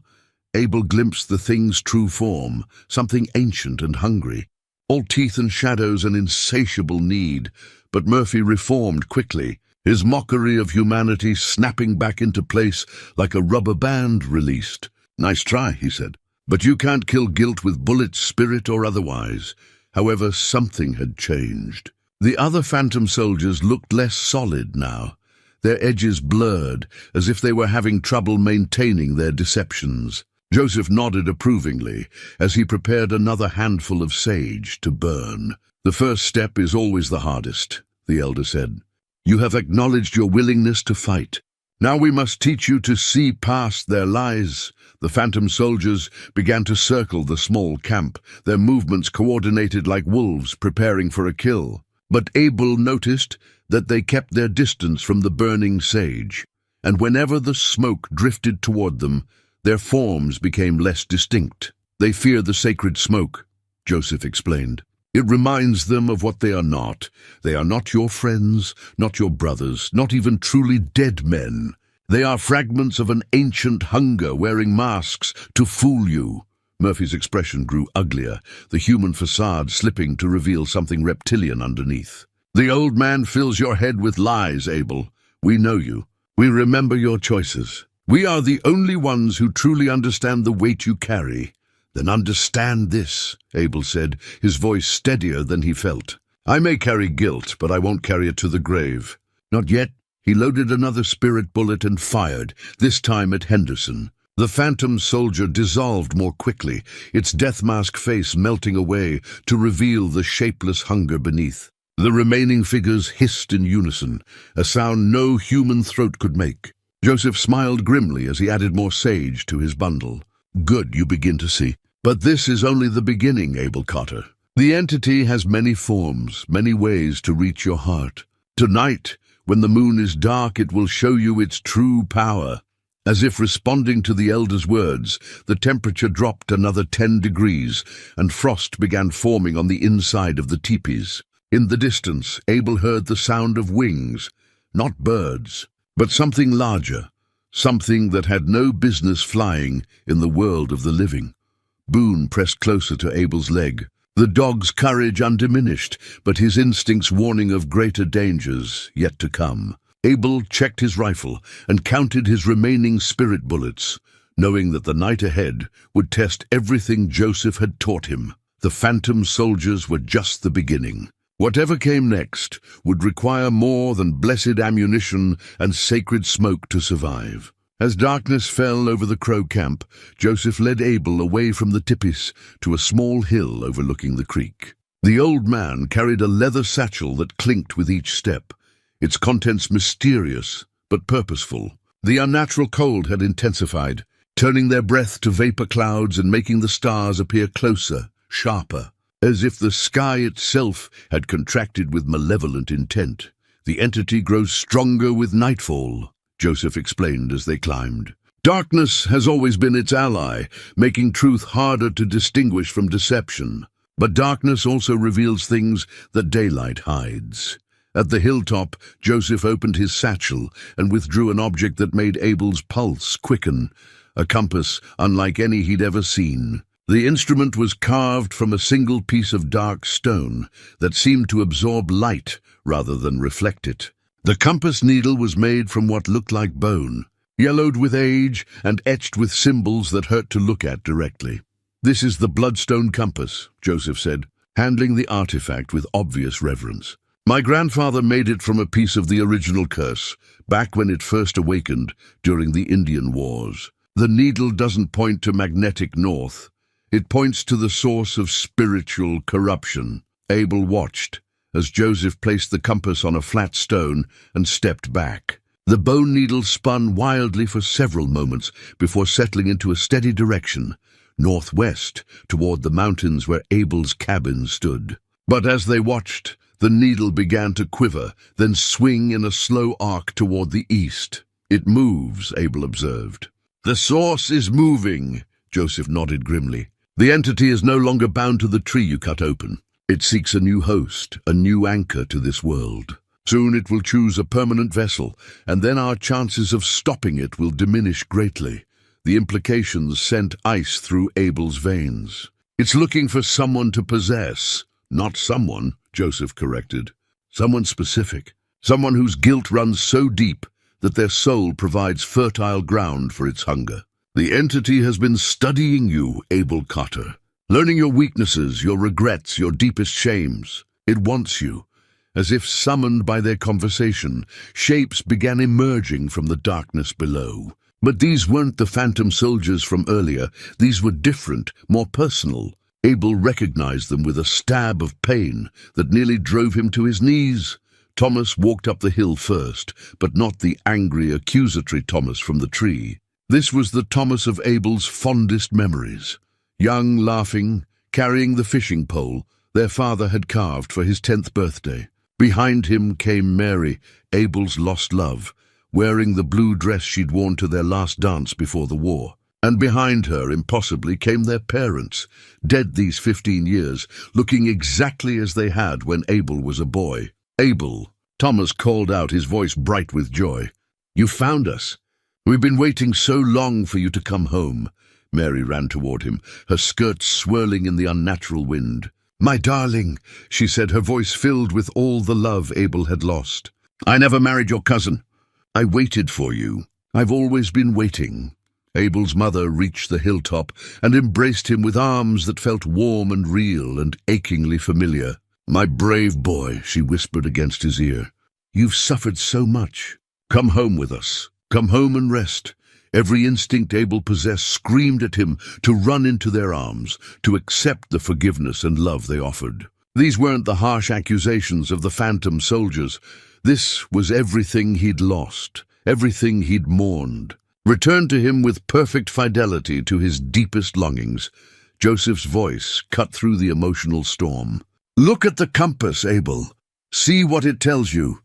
Abel glimpsed the thing's true form, something ancient and hungry, all teeth and shadows, an insatiable need. But Murphy reformed quickly, his mockery of humanity snapping back into place like a rubber band released. "Nice try," he said. "But you can't kill guilt with bullets, spirit or otherwise." However, something had changed. The other phantom soldiers looked less solid now, their edges blurred, as if they were having trouble maintaining their deceptions. Joseph nodded approvingly as he prepared another handful of sage to burn. "The first step is always the hardest," the elder said. "You have acknowledged your willingness to fight. Now we must teach you to see past their lies." The phantom soldiers began to circle the small camp, their movements coordinated like wolves preparing for a kill. But Abel noticed that they kept their distance from the burning sage, and whenever the smoke drifted toward them, their forms became less distinct. "They fear the sacred smoke," Joseph explained. "It reminds them of what they are not. They are not your friends, not your brothers, not even truly dead men. They are fragments of an ancient hunger wearing masks to fool you." Murphy's expression grew uglier, the human facade slipping to reveal something reptilian underneath. "The old man fills your head with lies, Abel. We know you. We remember your choices. We are the only ones who truly understand the weight you carry." "Then understand this," Abel said, his voice steadier than he felt. "I may carry guilt, but I won't carry it to the grave. Not yet." He loaded another spirit bullet and fired, this time at Henderson. The phantom soldier dissolved more quickly, its death mask face melting away to reveal the shapeless hunger beneath. The remaining figures hissed in unison, a sound no human throat could make. Joseph smiled grimly as he added more sage to his bundle. "Good, you begin to see. But this is only the beginning, Abel Cotter. The entity has many forms, many ways to reach your heart. Tonight, when the moon is dark, it will show you its true power." As if responding to the elder's words, the temperature dropped another 10 degrees, and frost began forming on the inside of the teepees. In the distance, Abel heard the sound of wings, not birds, but something larger, something that had no business flying in the world of the living. Boone pressed closer to Abel's leg, the dog's courage undiminished, but his instincts warning of greater dangers yet to come. Abel checked his rifle and counted his remaining spirit bullets, knowing that the night ahead would test everything Joseph had taught him. The phantom soldiers were just the beginning. Whatever came next would require more than blessed ammunition and sacred smoke to survive. As darkness fell over the Crow camp, Joseph led Abel away from the tipis to a small hill overlooking the creek. The old man carried a leather satchel that clinked with each step, its contents mysterious but purposeful. The unnatural cold had intensified, turning their breath to vapor clouds and making the stars appear closer, sharper, as if the sky itself had contracted with malevolent intent. The entity grows stronger with nightfall, Joseph explained as they climbed. Darkness has always been its ally, making truth harder to distinguish from deception. But darkness also reveals things that daylight hides. At the hilltop, Joseph opened his satchel and withdrew an object that made Abel's pulse quicken, a compass unlike any he'd ever seen. The instrument was carved from a single piece of dark stone that seemed to absorb light rather than reflect it. The compass needle was made from what looked like bone, yellowed with age and etched with symbols that hurt to look at directly. "This is the bloodstone compass," Joseph said, handling the artifact with obvious reverence. "My grandfather made it from a piece of the original curse, back when it first awakened during the Indian Wars. The needle doesn't point to magnetic north. It points to the source of spiritual corruption." Abel watched as Joseph placed the compass on a flat stone and stepped back. The bone needle spun wildly for several moments before settling into a steady direction, northwest, toward the mountains where Abel's cabin stood. But as they watched, the needle began to quiver, then swing in a slow arc toward the east. "It moves," Abel observed. "The source is moving," Joseph nodded grimly. "The entity is no longer bound to the tree you cut open. It seeks a new host, a new anchor to this world. Soon it will choose a permanent vessel, and then our chances of stopping it will diminish greatly." The implications sent ice through Abel's veins. "It's looking for someone to possess." "Not someone," Joseph corrected. "Someone specific. Someone whose guilt runs so deep that their soul provides fertile ground for its hunger. The entity has been studying you, Abel Cotter, learning your weaknesses, your regrets, your deepest shames. It wants you." As if summoned by their conversation, shapes began emerging from the darkness below. But these weren't the phantom soldiers from earlier. These were different, more personal. Abel recognized them with a stab of pain that nearly drove him to his knees. Thomas walked up the hill first, but not the angry, accusatory Thomas from the tree. This was the Thomas of Abel's fondest memories. Young, laughing, carrying the fishing pole their father had carved for his 10th birthday. Behind him came Mary, Abel's lost love, wearing the blue dress she'd worn to their last dance before the war. And behind her, impossibly, came their parents, dead these 15 years, looking exactly as they had when Abel was a boy. "Abel," Thomas called out, his voice bright with joy. "You found us. We've been waiting so long for you to come home." Mary ran toward him, her skirts swirling in the unnatural wind. "My darling," she said, her voice filled with all the love Abel had lost. "I never married your cousin. I waited for you. I've always been waiting." Abel's mother reached the hilltop and embraced him with arms that felt warm and real and achingly familiar. "My brave boy," she whispered against his ear. "You've suffered so much. Come home with us. Come home and rest." Every instinct Abel possessed screamed at him to run into their arms, to accept the forgiveness and love they offered. These weren't the harsh accusations of the phantom soldiers. This was everything he'd lost, everything he'd mourned, returned to him with perfect fidelity to his deepest longings. Joseph's voice cut through the emotional storm. "Look at the compass, Abel. See what it tells you."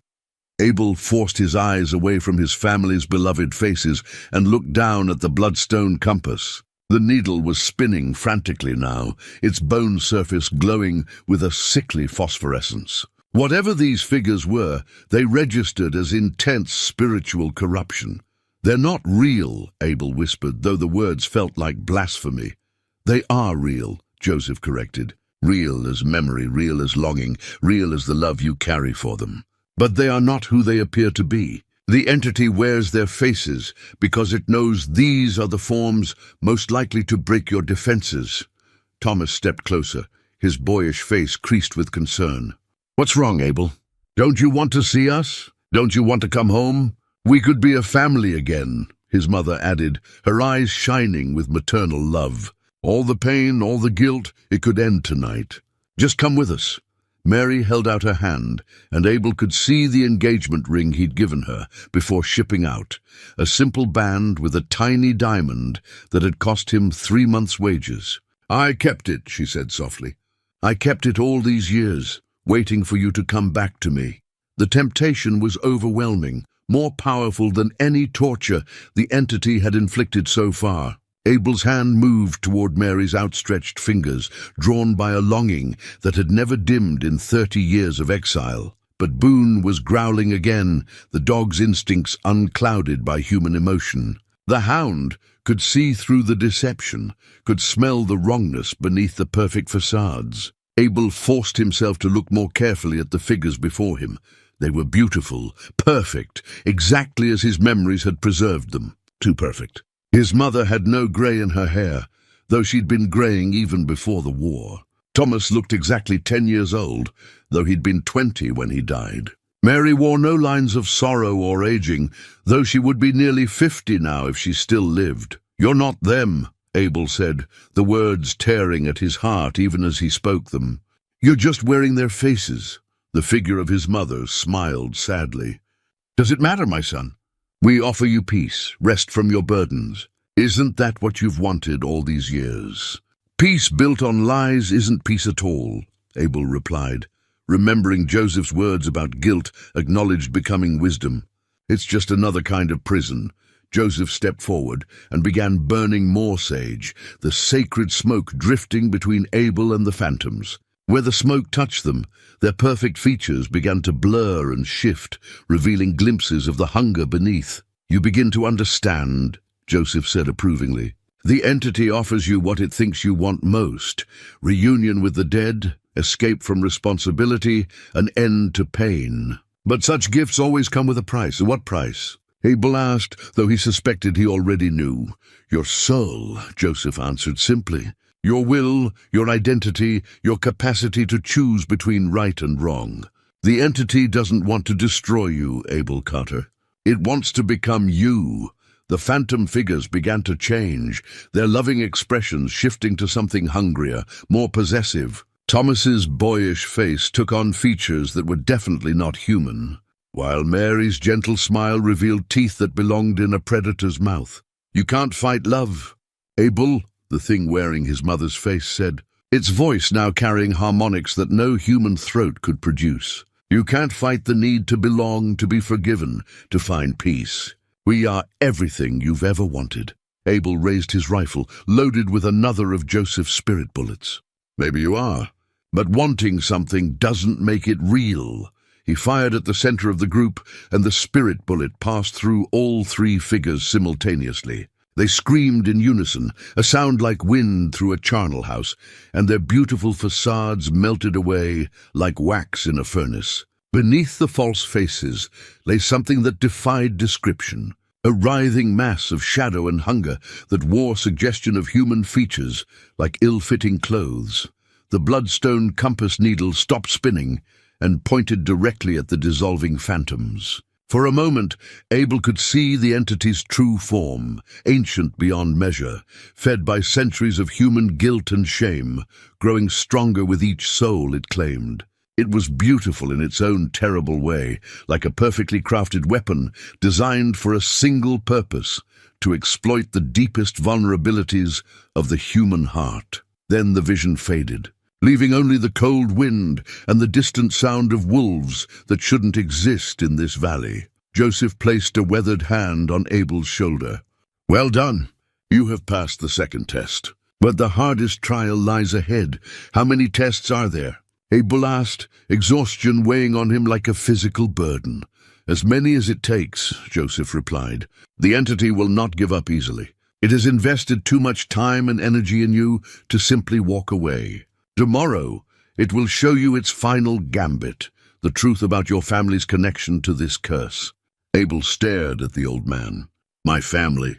Abel forced his eyes away from his family's beloved faces and looked down at the bloodstone compass. The needle was spinning frantically now, its bone surface glowing with a sickly phosphorescence. Whatever these figures were, they registered as intense spiritual corruption. "They're not real," Abel whispered, though the words felt like blasphemy. "They are real," Joseph corrected. "Real as memory, real as longing, real as the love you carry for them. But they are not who they appear to be. The entity wears their faces because it knows these are the forms most likely to break your defenses." Thomas stepped closer, his boyish face creased with concern. "What's wrong, Abel? Don't you want to see us? Don't you want to come home? We could be a family again," his mother added, her eyes shining with maternal love. "All the pain, all the guilt, it could end tonight. Just come with us. Mary held out her hand, and Abel could see the engagement ring he'd given her before shipping out, a simple band with a tiny diamond that had cost him 3 months' wages. "I kept it," she said softly. "I kept it all these years, waiting for you to come back to me." The temptation was overwhelming, more powerful than any torture the entity had inflicted so far. Abel's hand moved toward Mary's outstretched fingers, drawn by a longing that had never dimmed in 30 years of exile. But Boone was growling again, the dog's instincts unclouded by human emotion. The hound could see through the deception, could smell the wrongness beneath the perfect facades. Abel forced himself to look more carefully at the figures before him. They were beautiful, perfect, exactly as his memories had preserved them. Too perfect. His mother had no grey in her hair, though she'd been greying even before the war. Thomas looked exactly 10 years old, though he'd been 20 when he died. Mary wore no lines of sorrow or aging, though she would be nearly 50 now if she still lived. "You're not them," Abel said, the words tearing at his heart even as he spoke them. "You're just wearing their faces." The figure of his mother smiled sadly. "Does it matter, my son? We offer you peace, rest from your burdens. Isn't that what you've wanted all these years?" "Peace built on lies isn't peace at all," Abel replied, remembering Joseph's words about guilt acknowledged becoming wisdom. "It's just another kind of prison." Joseph stepped forward and began burning more sage, the sacred smoke drifting between Abel and the phantoms. Where the smoke touched them, their perfect features began to blur and shift, revealing glimpses of the hunger beneath. "You begin to understand," Joseph said approvingly. "The entity offers you what it thinks you want most: reunion with the dead, escape from responsibility, an end to pain. But such gifts always come with a price." "What price?" Abel asked, though he suspected he already knew. "Your soul," Joseph answered simply. "Your will, your identity, your capacity to choose between right and wrong. The entity doesn't want to destroy you, Abel Carter. It wants to become you." The phantom figures began to change, their loving expressions shifting to something hungrier, more possessive. Thomas's boyish face took on features that were definitely not human, while Mary's gentle smile revealed teeth that belonged in a predator's mouth. "You can't fight love, Abel," the thing wearing his mother's face said, its voice now carrying harmonics that no human throat could produce. "You can't fight the need to belong, to be forgiven, to find peace. We are everything you've ever wanted." Abel raised his rifle, loaded with another of Joseph's spirit bullets. "Maybe you are, but wanting something doesn't make it real." He fired at the center of the group, and the spirit bullet passed through all 3 figures simultaneously. They screamed in unison, a sound like wind through a charnel house, and their beautiful facades melted away like wax in a furnace. Beneath the false faces lay something that defied description, a writhing mass of shadow and hunger that wore suggestion of human features like ill-fitting clothes. The bloodstone compass needle stopped spinning and pointed directly at the dissolving phantoms. For a moment, Abel could see the entity's true form, ancient beyond measure, fed by centuries of human guilt and shame, growing stronger with each soul it claimed. It was beautiful in its own terrible way, like a perfectly crafted weapon designed for a single purpose: to exploit the deepest vulnerabilities of the human heart. Then the vision faded, leaving only the cold wind and the distant sound of wolves that shouldn't exist in this valley. Joseph placed a weathered hand on Abel's shoulder. "Well done. You have passed the second test. But the hardest trial lies ahead. How many tests are there?" Abel asked, exhaustion weighing on him like a physical burden. "As many as it takes," Joseph replied. "The entity will not give up easily. It has invested too much time and energy in you to simply walk away. Tomorrow, it will show you its final gambit, the truth about your family's connection to this curse." Abel stared at the old man. "My family?"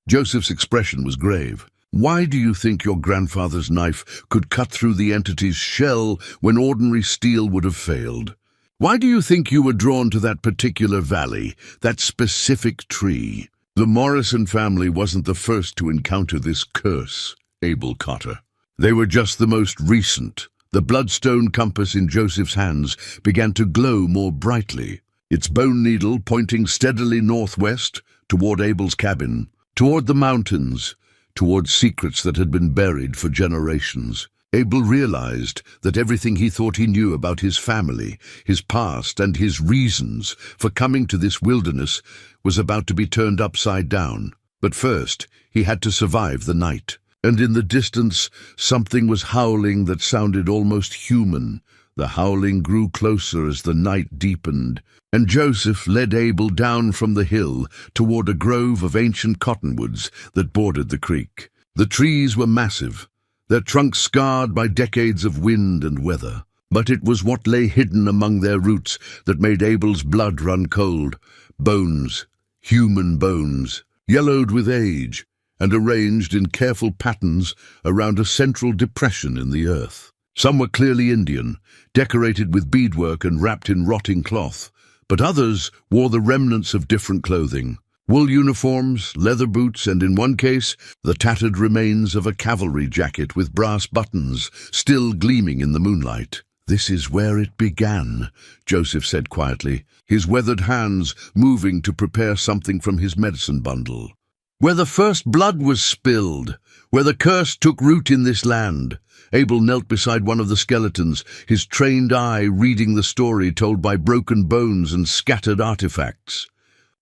Joseph's expression was grave. "Why do you think your grandfather's knife could cut through the entity's shell when ordinary steel would have failed? Why do you think you were drawn to that particular valley, that specific tree? The Morrison family wasn't the first to encounter this curse, Abel Cotter. They were just the most recent, The bloodstone compass in Joseph's hands began to glow more brightly, its bone needle pointing steadily northwest, toward Abel's cabin, toward the mountains, toward secrets that had been buried for generations. Abel realized that everything he thought he knew about his family, his past, and his reasons for coming to this wilderness was about to be turned upside down. But first, he had to survive the night. And in the distance, something was howling that sounded almost human. The howling grew closer as the night deepened, and Joseph led Abel down from the hill toward a grove of ancient cottonwoods that bordered the creek. The trees were massive, their trunks scarred by decades of wind and weather. But it was what lay hidden among their roots that made Abel's blood run cold. Bones, human bones, yellowed with age, and arranged in careful patterns around a central depression in the earth. Some were clearly Indian, decorated with beadwork and wrapped in rotting cloth, but others wore the remnants of different clothing. Wool uniforms, leather boots, and in one case, the tattered remains of a cavalry jacket with brass buttons still gleaming in the moonlight. "This is where it began," Joseph said quietly, his weathered hands moving to prepare something from his medicine bundle. "Where the first blood was spilled, where the curse took root in this land." Abel knelt beside one of the skeletons, his trained eye reading the story told by broken bones and scattered artifacts.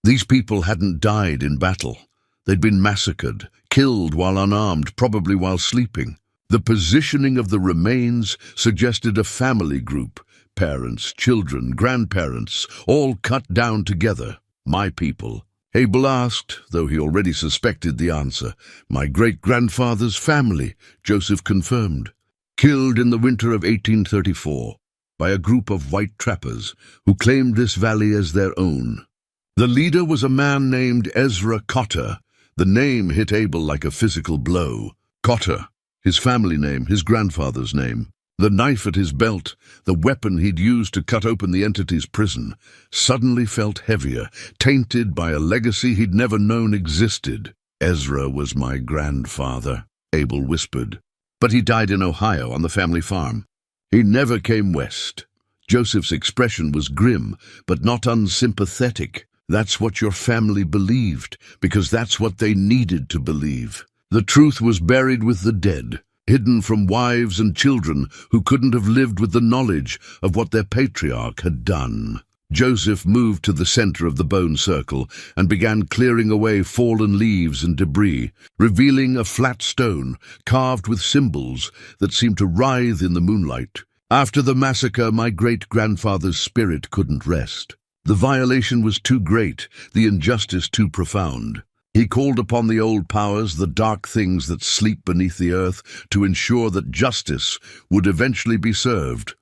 These people hadn't died in battle. They'd been massacred, killed while unarmed, probably while sleeping. The positioning of the remains suggested a family group, parents, children, grandparents, all cut down together. "My people?" Abel asked, though he already suspected the answer. "My great-grandfather's family," Joseph confirmed. "Killed in the winter of 1834 by a group of white trappers who claimed this valley as their own. The leader was a man named Ezra Cotter. The name hit Abel like a physical blow. Cotter, his family name, his grandfather's name. The knife at his belt, the weapon he'd used to cut open the entity's prison, suddenly felt heavier, tainted by a legacy he'd never known existed. "Ezra was my grandfather," Abel whispered. "But he died in Ohio on the family farm. He never came west." Joseph's expression was grim, but not unsympathetic. "That's what your family believed, because that's what they needed to believe. The truth was buried with the dead, hidden from wives and children who couldn't have lived with the knowledge of what their patriarch had done." Joseph moved to the center of the bone circle and began clearing away fallen leaves and debris, revealing a flat stone carved with symbols that seemed to writhe in the moonlight. "After the massacre, my great-grandfather's spirit couldn't rest. The violation was too great, the injustice too profound. He called upon the old powers, the dark things that sleep beneath the earth, to ensure that justice would eventually be served."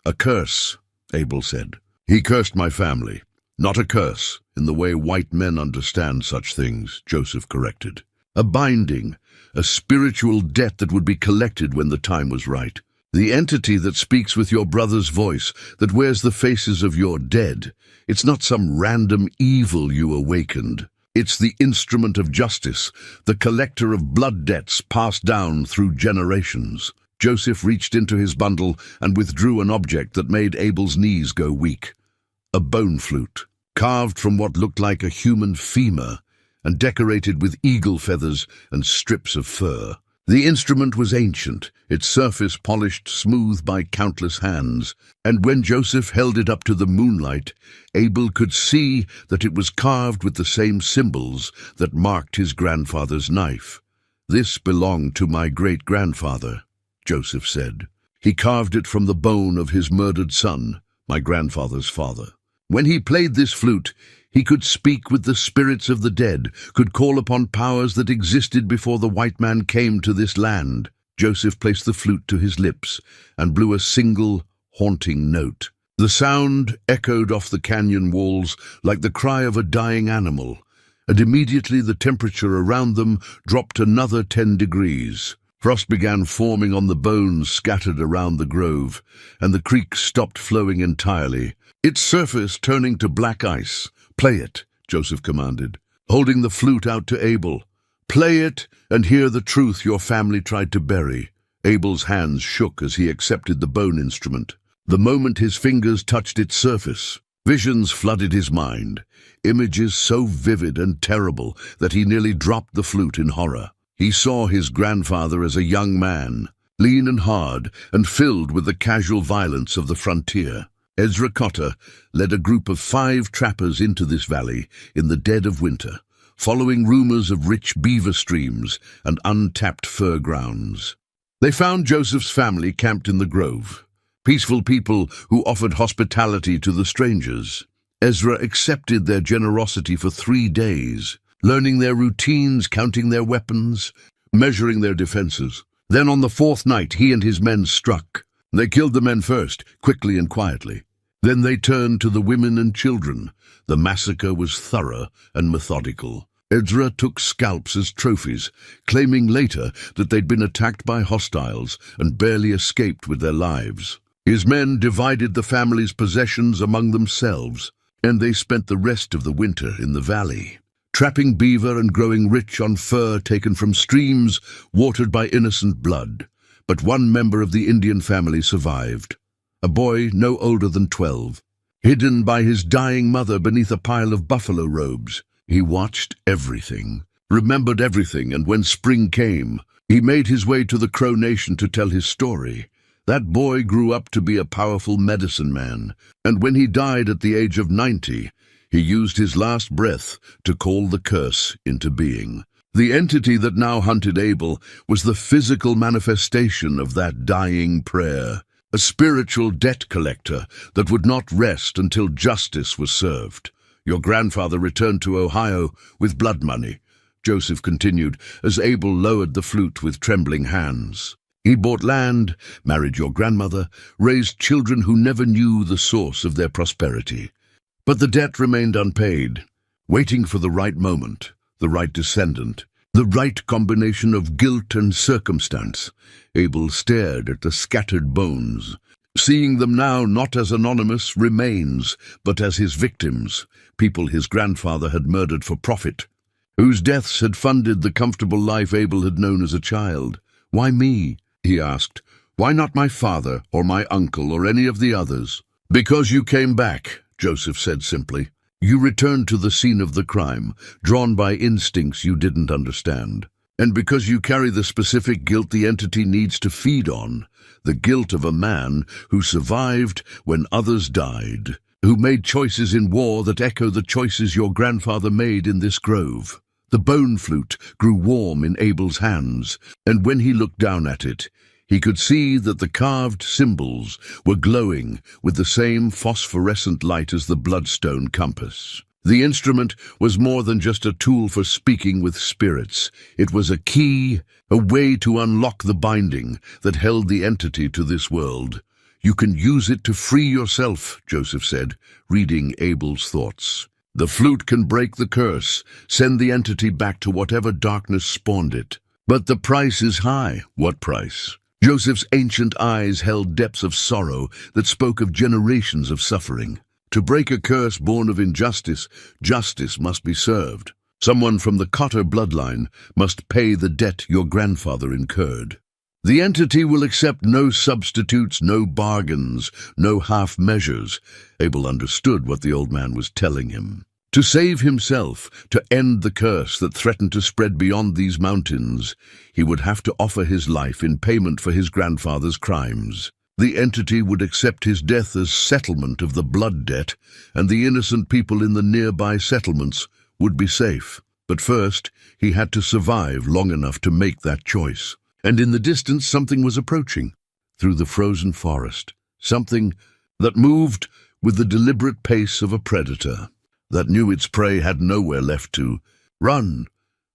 "A curse," Abel said. "He cursed my family. Not a curse, in the way white men understand such things," Joseph corrected. "A binding, a spiritual debt that would be collected when the time was right. The entity that speaks with your brother's voice, that wears the faces of your dead. It's not some random evil you awakened. It's the instrument of justice, the collector of blood debts passed down through generations." Joseph reached into his bundle and withdrew an object that made Abel's knees go weak. A bone flute, carved from what looked like a human femur, and decorated with eagle feathers and strips of fur. The instrument was ancient, its surface polished smooth by countless hands, and when Joseph held it up to the moonlight, Abel could see that it was carved with the same symbols that marked his grandfather's knife. "This belonged to my great-grandfather," Joseph said. "He carved it from the bone of his murdered son, my grandfather's father. When he played this flute, he could speak with the spirits of the dead, could call upon powers that existed before the white man came to this land." Joseph placed the flute to his lips and blew a single, haunting note. The sound echoed off the canyon walls like the cry of a dying animal, and immediately the temperature around them dropped another 10 degrees. Frost began forming on the bones scattered around the grove, and the creek stopped flowing entirely, its surface turning to black ice. "Play it," Joseph commanded, holding the flute out to Abel. "Play it and hear the truth your family tried to bury." Abel's hands shook as he accepted the bone instrument. The moment his fingers touched its surface, visions flooded his mind, images so vivid and terrible that he nearly dropped the flute in horror. He saw his grandfather as a young man, lean and hard and filled with the casual violence of the frontier. Ezra Cotter led a group of 5 trappers into this valley in the dead of winter, following rumors of rich beaver streams and untapped fur grounds. They found Joseph's family camped in the grove, peaceful people who offered hospitality to the strangers. Ezra accepted their generosity for 3 days, learning their routines, counting their weapons, measuring their defenses. Then on the 4th night, he and his men struck. They killed the men first, quickly and quietly. Then they turned to the women and children. The massacre was thorough and methodical. Ezra took scalps as trophies, claiming later that they'd been attacked by hostiles and barely escaped with their lives. His men divided the family's possessions among themselves, and they spent the rest of the winter in the valley, trapping beaver and growing rich on fur taken from streams watered by innocent blood. But one member of the Indian family survived, a boy no older than 12. Hidden by his dying mother beneath a pile of buffalo robes, he watched everything, remembered everything, and when spring came, he made his way to the Crow Nation to tell his story. That boy grew up to be a powerful medicine man, and when he died at the age of 90, he used his last breath to call the curse into being. The entity that now hunted Abel was the physical manifestation of that dying prayer, a spiritual debt collector that would not rest until justice was served. Your grandfather returned to Ohio with blood money, Joseph continued as Abel lowered the flute with trembling hands. He bought land, married your grandmother, raised children who never knew the source of their prosperity. But the debt remained unpaid, waiting for the right moment, the right descendant, the right combination of guilt and circumstance. Abel stared at the scattered bones, seeing them now not as anonymous remains, but as his victims, people his grandfather had murdered for profit, whose deaths had funded the comfortable life Abel had known as a child. "Why me?" he asked. "Why not my father or my uncle or any of the others?" "Because you came back," Joseph said simply. "You returned to the scene of the crime, drawn by instincts you didn't understand. And because you carry the specific guilt the entity needs to feed on, the guilt of a man who survived when others died, who made choices in war that echo the choices your grandfather made in this grove." The bone flute grew warm in Abel's hands, and when he looked down at it, he could see that the carved symbols were glowing with the same phosphorescent light as the bloodstone compass. The instrument was more than just a tool for speaking with spirits. It was a key, a way to unlock the binding that held the entity to this world. "You can use it to free yourself," Joseph said, reading Abel's thoughts. "The flute can break the curse, send the entity back to whatever darkness spawned it. But the price is high." "What price?" Joseph's ancient eyes held depths of sorrow that spoke of generations of suffering. To break a curse born of injustice, justice must be served. Someone from the Cotter bloodline must pay the debt your grandfather incurred. "The entity will accept no substitutes, no bargains, no half measures." Abel understood what the old man was telling him. To save himself, to end the curse that threatened to spread beyond these mountains, he would have to offer his life in payment for his grandfather's crimes. The entity would accept his death as settlement of the blood debt, and the innocent people in the nearby settlements would be safe. But first, he had to survive long enough to make that choice. And in the distance, something was approaching, through the frozen forest. Something that moved with the deliberate pace of a predator, that knew its prey had nowhere left to run.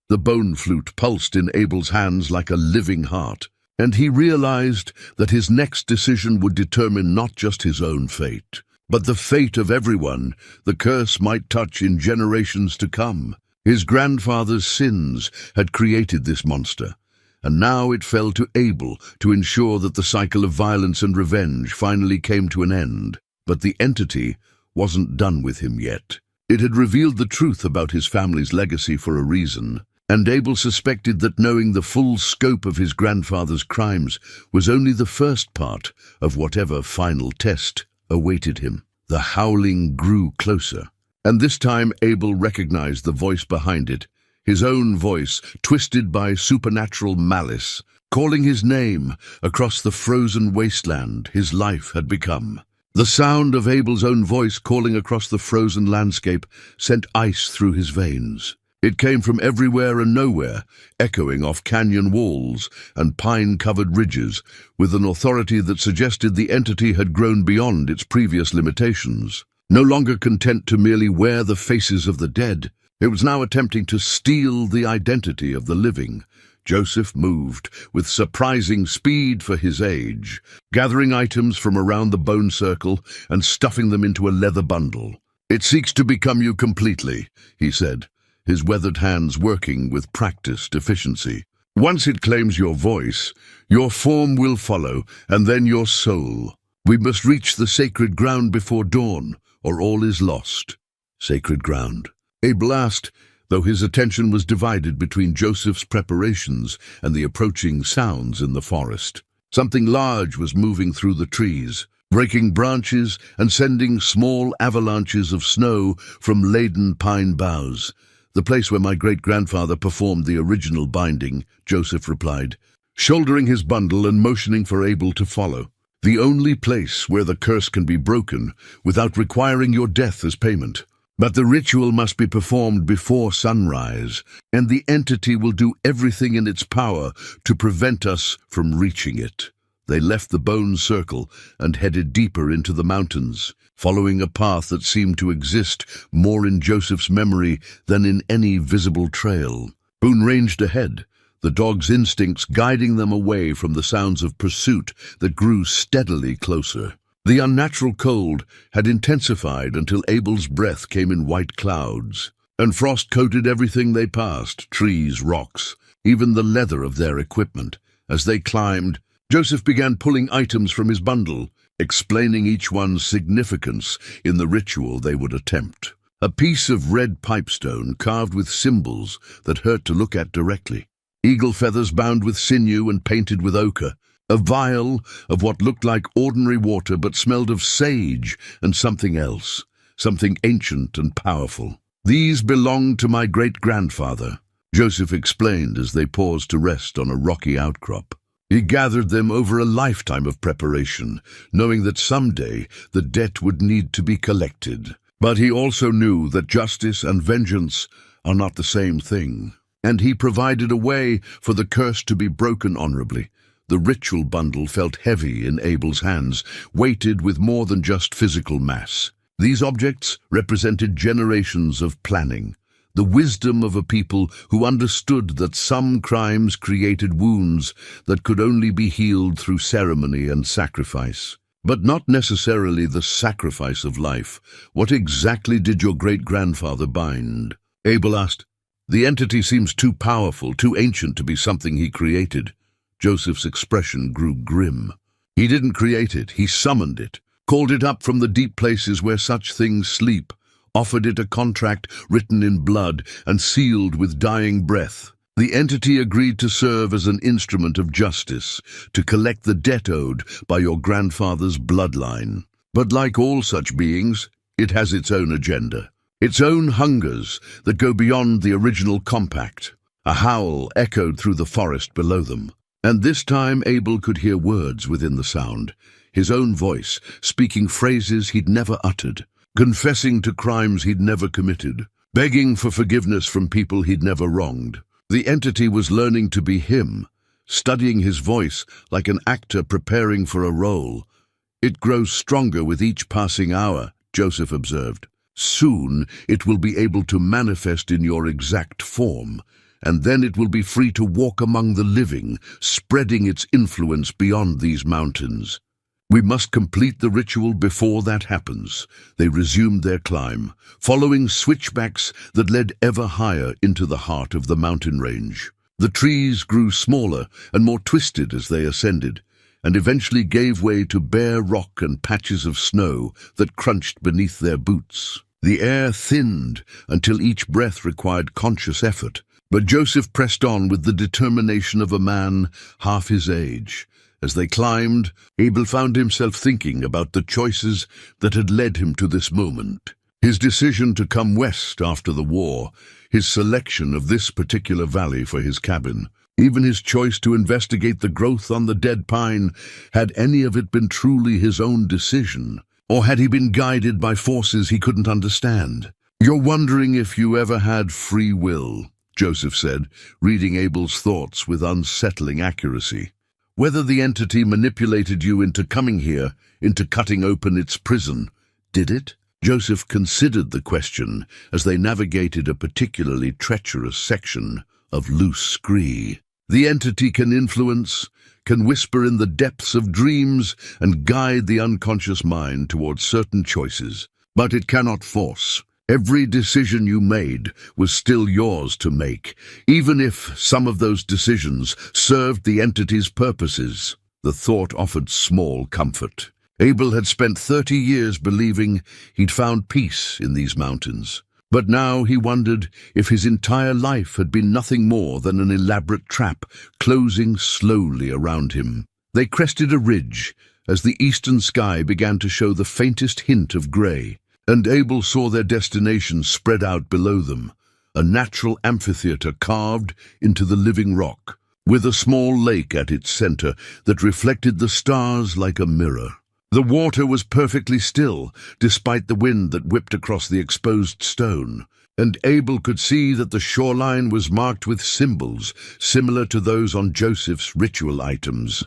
The bone flute pulsed in Abel's hands like a living heart, and he realized that his next decision would determine not just his own fate, but the fate of everyone the curse might touch in generations to come. His grandfather's sins had created this monster, and now it fell to Abel to ensure that the cycle of violence and revenge finally came to an end. But the entity wasn't done with him yet. It had revealed the truth about his family's legacy for a reason. And Abel suspected that knowing the full scope of his grandfather's crimes was only the first part of whatever final test awaited him. The howling grew closer, and this time Abel recognized the voice behind it, his own voice, twisted by supernatural malice, calling his name across the frozen wasteland his life had become. The sound of Abel's own voice calling across the frozen landscape sent ice through his veins. It came from everywhere and nowhere, echoing off canyon walls and pine-covered ridges, with an authority that suggested the entity had grown beyond its previous limitations. No longer content to merely wear the faces of the dead, it was now attempting to steal the identity of the living. Joseph moved with surprising speed for his age, gathering items from around the bone circle and stuffing them into a leather bundle. "It seeks to become you completely," he said, his weathered hands working with practiced efficiency. "Once it claims your voice, your form will follow, and then your soul. We must reach the sacred ground before dawn, or all is lost." Sacred ground? Abel asked, though his attention was divided between Joseph's preparations and the approaching sounds in the forest. Something large was moving through the trees, breaking branches and sending small avalanches of snow from laden pine boughs. "The place where my great-grandfather performed the original binding," Joseph replied, shouldering his bundle and motioning for Abel to follow. "The only place where the curse can be broken without requiring your death as payment. But the ritual must be performed before sunrise, and the entity will do everything in its power to prevent us from reaching it." They left the bone circle and headed deeper into the mountains, following a path that seemed to exist more in Joseph's memory than in any visible trail. Boone ranged ahead, the dog's instincts guiding them away from the sounds of pursuit that grew steadily closer. The unnatural cold had intensified until Abel's breath came in white clouds, and frost coated everything they passed, trees, rocks, even the leather of their equipment. As they climbed, Joseph began pulling items from his bundle, explaining each one's significance in the ritual they would attempt. A piece of red pipestone carved with symbols that hurt to look at directly. Eagle feathers bound with sinew and painted with ochre. A vial of what looked like ordinary water but smelled of sage and something else, something ancient and powerful. "These belonged to my great-grandfather," Joseph explained as they paused to rest on a rocky outcrop. He gathered them over a lifetime of preparation, knowing that someday the debt would need to be collected. But he also knew that justice and vengeance are not the same thing, and he provided a way for the curse to be broken honorably. The ritual bundle felt heavy in Abel's hands, weighted with more than just physical mass. These objects represented generations of planning, the wisdom of a people who understood that some crimes created wounds that could only be healed through ceremony and sacrifice. But not necessarily the sacrifice of life. "What exactly did your great-grandfather bind?" Abel asked. "The entity seems too powerful, too ancient to be something he created." Joseph's expression grew grim. "He didn't create it, he summoned it, called it up from the deep places where such things sleep, offered it a contract written in blood and sealed with dying breath. The entity agreed to serve as an instrument of justice, to collect the debt owed by your grandfather's bloodline. But like all such beings, it has its own agenda, its own hungers that go beyond the original compact." A howl echoed through the forest below them. And this time Abel could hear words within the sound, his own voice, speaking phrases he'd never uttered, confessing to crimes he'd never committed, begging for forgiveness from people he'd never wronged. The entity was learning to be him, studying his voice like an actor preparing for a role. "It grows stronger with each passing hour," Joseph observed. "Soon it will be able to manifest in your exact form, and then it will be free to walk among the living, spreading its influence beyond these mountains. We must complete the ritual before that happens." They resumed their climb, following switchbacks that led ever higher into the heart of the mountain range. The trees grew smaller and more twisted as they ascended, and eventually gave way to bare rock and patches of snow that crunched beneath their boots. The air thinned until each breath required conscious effort, But Joseph pressed on with the determination of a man half his age. As they climbed, Abel found himself thinking about the choices that had led him to this moment. His decision to come west after the war, his selection of this particular valley for his cabin, even his choice to investigate the growth on the dead pine. Had any of it been truly his own decision? Or had he been guided by forces he couldn't understand? "You're wondering if you ever had free will," Joseph said, reading Abel's thoughts with unsettling accuracy. "Whether the entity manipulated you into coming here, into cutting open its prison. Did it?" Joseph considered the question as they navigated a particularly treacherous section of loose scree. The entity can influence, can whisper in the depths of dreams and guide the unconscious mind towards certain choices, but it cannot force. Every decision you made was still yours to make, even if some of those decisions served the entity's purposes. The thought offered small comfort. Abel had spent 30 years believing he'd found peace in these mountains. But now he wondered if his entire life had been nothing more than an elaborate trap closing slowly around him. They crested a ridge as the eastern sky began to show the faintest hint of grey, and Abel saw their destination spread out below them, a natural amphitheatre carved into the living rock, with a small lake at its centre that reflected the stars like a mirror. The water was perfectly still, despite the wind that whipped across the exposed stone, and Abel could see that the shoreline was marked with symbols similar to those on Joseph's ritual items.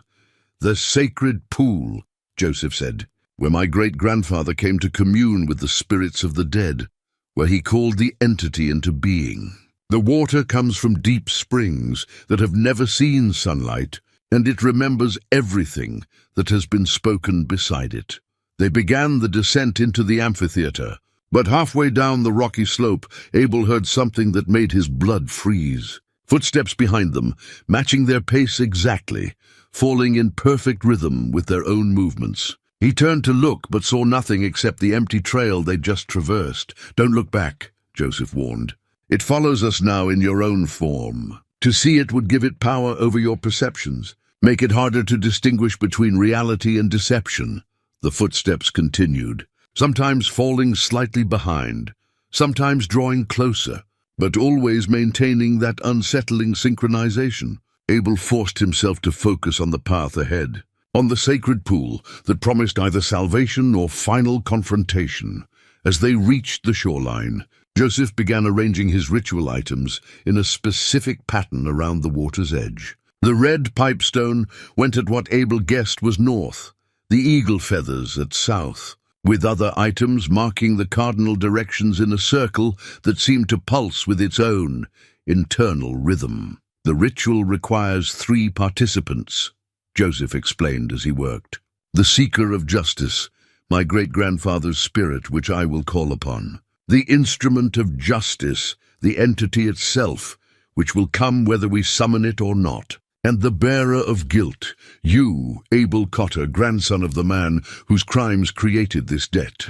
"The sacred pool," Joseph said, "where my great-grandfather came to commune with the spirits of the dead, where he called the entity into being. The water comes from deep springs that have never seen sunlight, and it remembers everything that has been spoken beside it." They began the descent into the amphitheatre, but halfway down the rocky slope, Abel heard something that made his blood freeze. Footsteps behind them, matching their pace exactly, falling in perfect rhythm with their own movements. He turned to look, but saw nothing except the empty trail they'd just traversed. "Don't look back," Joseph warned. "It follows us now in your own form. To see it would give it power over your perceptions, make it harder to distinguish between reality and deception." The footsteps continued, sometimes falling slightly behind, sometimes drawing closer, but always maintaining that unsettling synchronization. Abel forced himself to focus on the path ahead, on the sacred pool that promised either salvation or final confrontation. As they reached the shoreline, Joseph began arranging his ritual items in a specific pattern around the water's edge. The red pipestone went at what Abel guessed was north, the eagle feathers at south, with other items marking the cardinal directions in a circle that seemed to pulse with its own internal rhythm. "The ritual requires 3 participants," Joseph explained as he worked. "The seeker of justice, my great-grandfather's spirit, which I will call upon. The instrument of justice, the entity itself, which will come whether we summon it or not. And the bearer of guilt, you, Abel Cotter, grandson of the man whose crimes created this debt."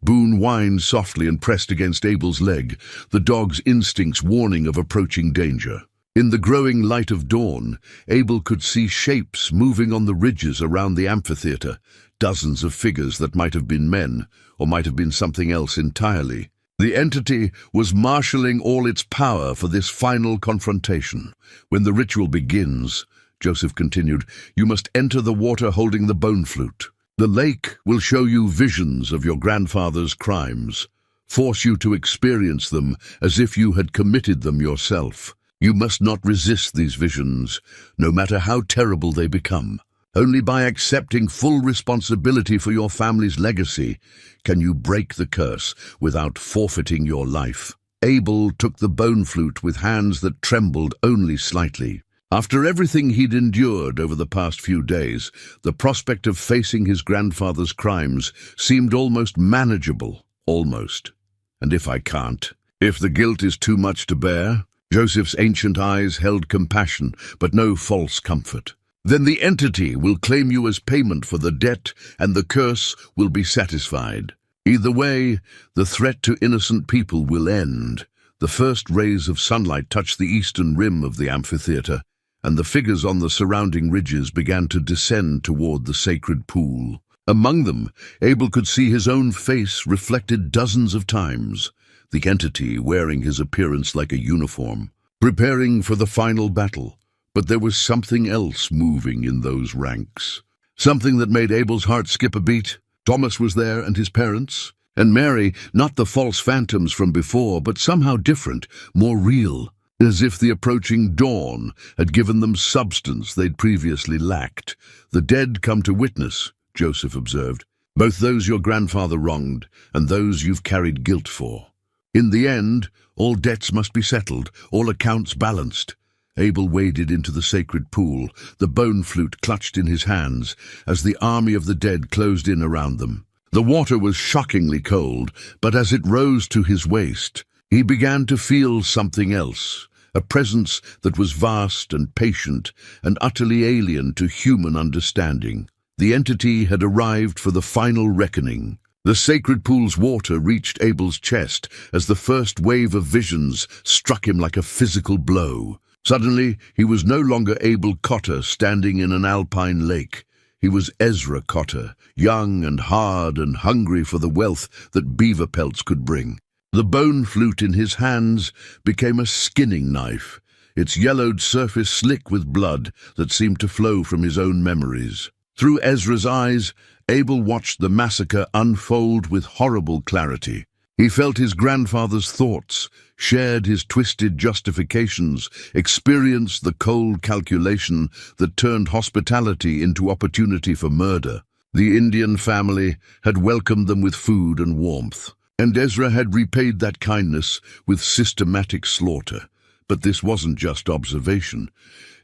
Boone whined softly and pressed against Abel's leg, the dog's instincts warning of approaching danger. In the growing light of dawn, Abel could see shapes moving on the ridges around the amphitheatre, dozens of figures that might have been men, or might have been something else entirely. The entity was marshalling all its power for this final confrontation. "When the ritual begins," Joseph continued, "you must enter the water holding the bone flute. The lake will show you visions of your grandfather's crimes, force you to experience them as if you had committed them yourself. You must not resist these visions, no matter how terrible they become. Only by accepting full responsibility for your family's legacy can you break the curse without forfeiting your life." Abel took the bone flute with hands that trembled only slightly. After everything he'd endured over the past few days, the prospect of facing his grandfather's crimes seemed almost manageable. Almost. "And if I can't? If the guilt is too much to bear?" Joseph's ancient eyes held compassion, but no false comfort. "Then the entity will claim you as payment for the debt, and the curse will be satisfied. Either way, the threat to innocent people will end. The first rays of sunlight touched the eastern rim of the amphitheater, and the figures on the surrounding ridges began to descend toward the sacred pool. Among them, Abel could see his own face reflected dozens of times, the entity wearing his appearance like a uniform, preparing for the final battle. But there was something else moving in those ranks. Something that made Abel's heart skip a beat. Thomas was there, and his parents. And Mary, not the false phantoms from before, but somehow different, more real, as if the approaching dawn had given them substance they'd previously lacked. "The dead come to witness," Joseph observed, "both those your grandfather wronged and those you've carried guilt for. In the end, all debts must be settled, all accounts balanced." Abel waded into the sacred pool, the bone flute clutched in his hands, as the army of the dead closed in around them. The water was shockingly cold, but as it rose to his waist, he began to feel something else, a presence that was vast and patient and utterly alien to human understanding. The entity had arrived for the final reckoning. The sacred pool's water reached Abel's chest as the first wave of visions struck him like a physical blow. Suddenly, he was no longer Abel Cotter standing in an alpine lake. He was Ezra Cotter, young and hard and hungry for the wealth that beaver pelts could bring. The bone flute in his hands became a skinning knife, its yellowed surface slick with blood that seemed to flow from his own memories. Through Ezra's eyes, Abel watched the massacre unfold with horrible clarity. He felt his grandfather's thoughts, shared his twisted justifications, experienced the cold calculation that turned hospitality into opportunity for murder. The Indian family had welcomed them with food and warmth, and Ezra had repaid that kindness with systematic slaughter. But this wasn't just observation.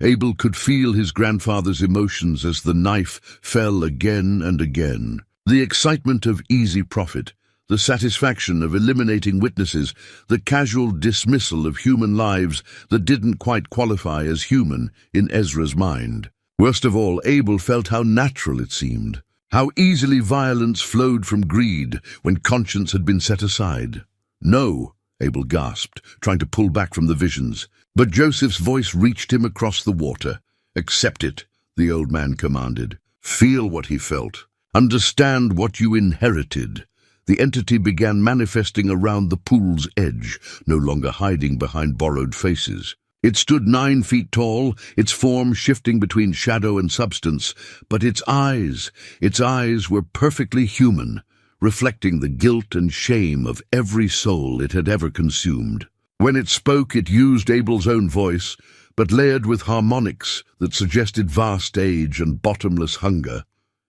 Abel could feel his grandfather's emotions as the knife fell again and again. The excitement of easy profit, the satisfaction of eliminating witnesses, the casual dismissal of human lives that didn't quite qualify as human in Ezra's mind. Worst of all, Abel felt how natural it seemed, how easily violence flowed from greed when conscience had been set aside. "No," Abel gasped, trying to pull back from the visions. But Joseph's voice reached him across the water. "Accept it," the old man commanded. "Feel what he felt. Understand what you inherited." The entity began manifesting around the pool's edge, no longer hiding behind borrowed faces. It stood 9 feet tall, its form shifting between shadow and substance, but its eyes were perfectly human, reflecting the guilt and shame of every soul it had ever consumed. When it spoke, it used Abel's own voice, but layered with harmonics that suggested vast age and bottomless hunger.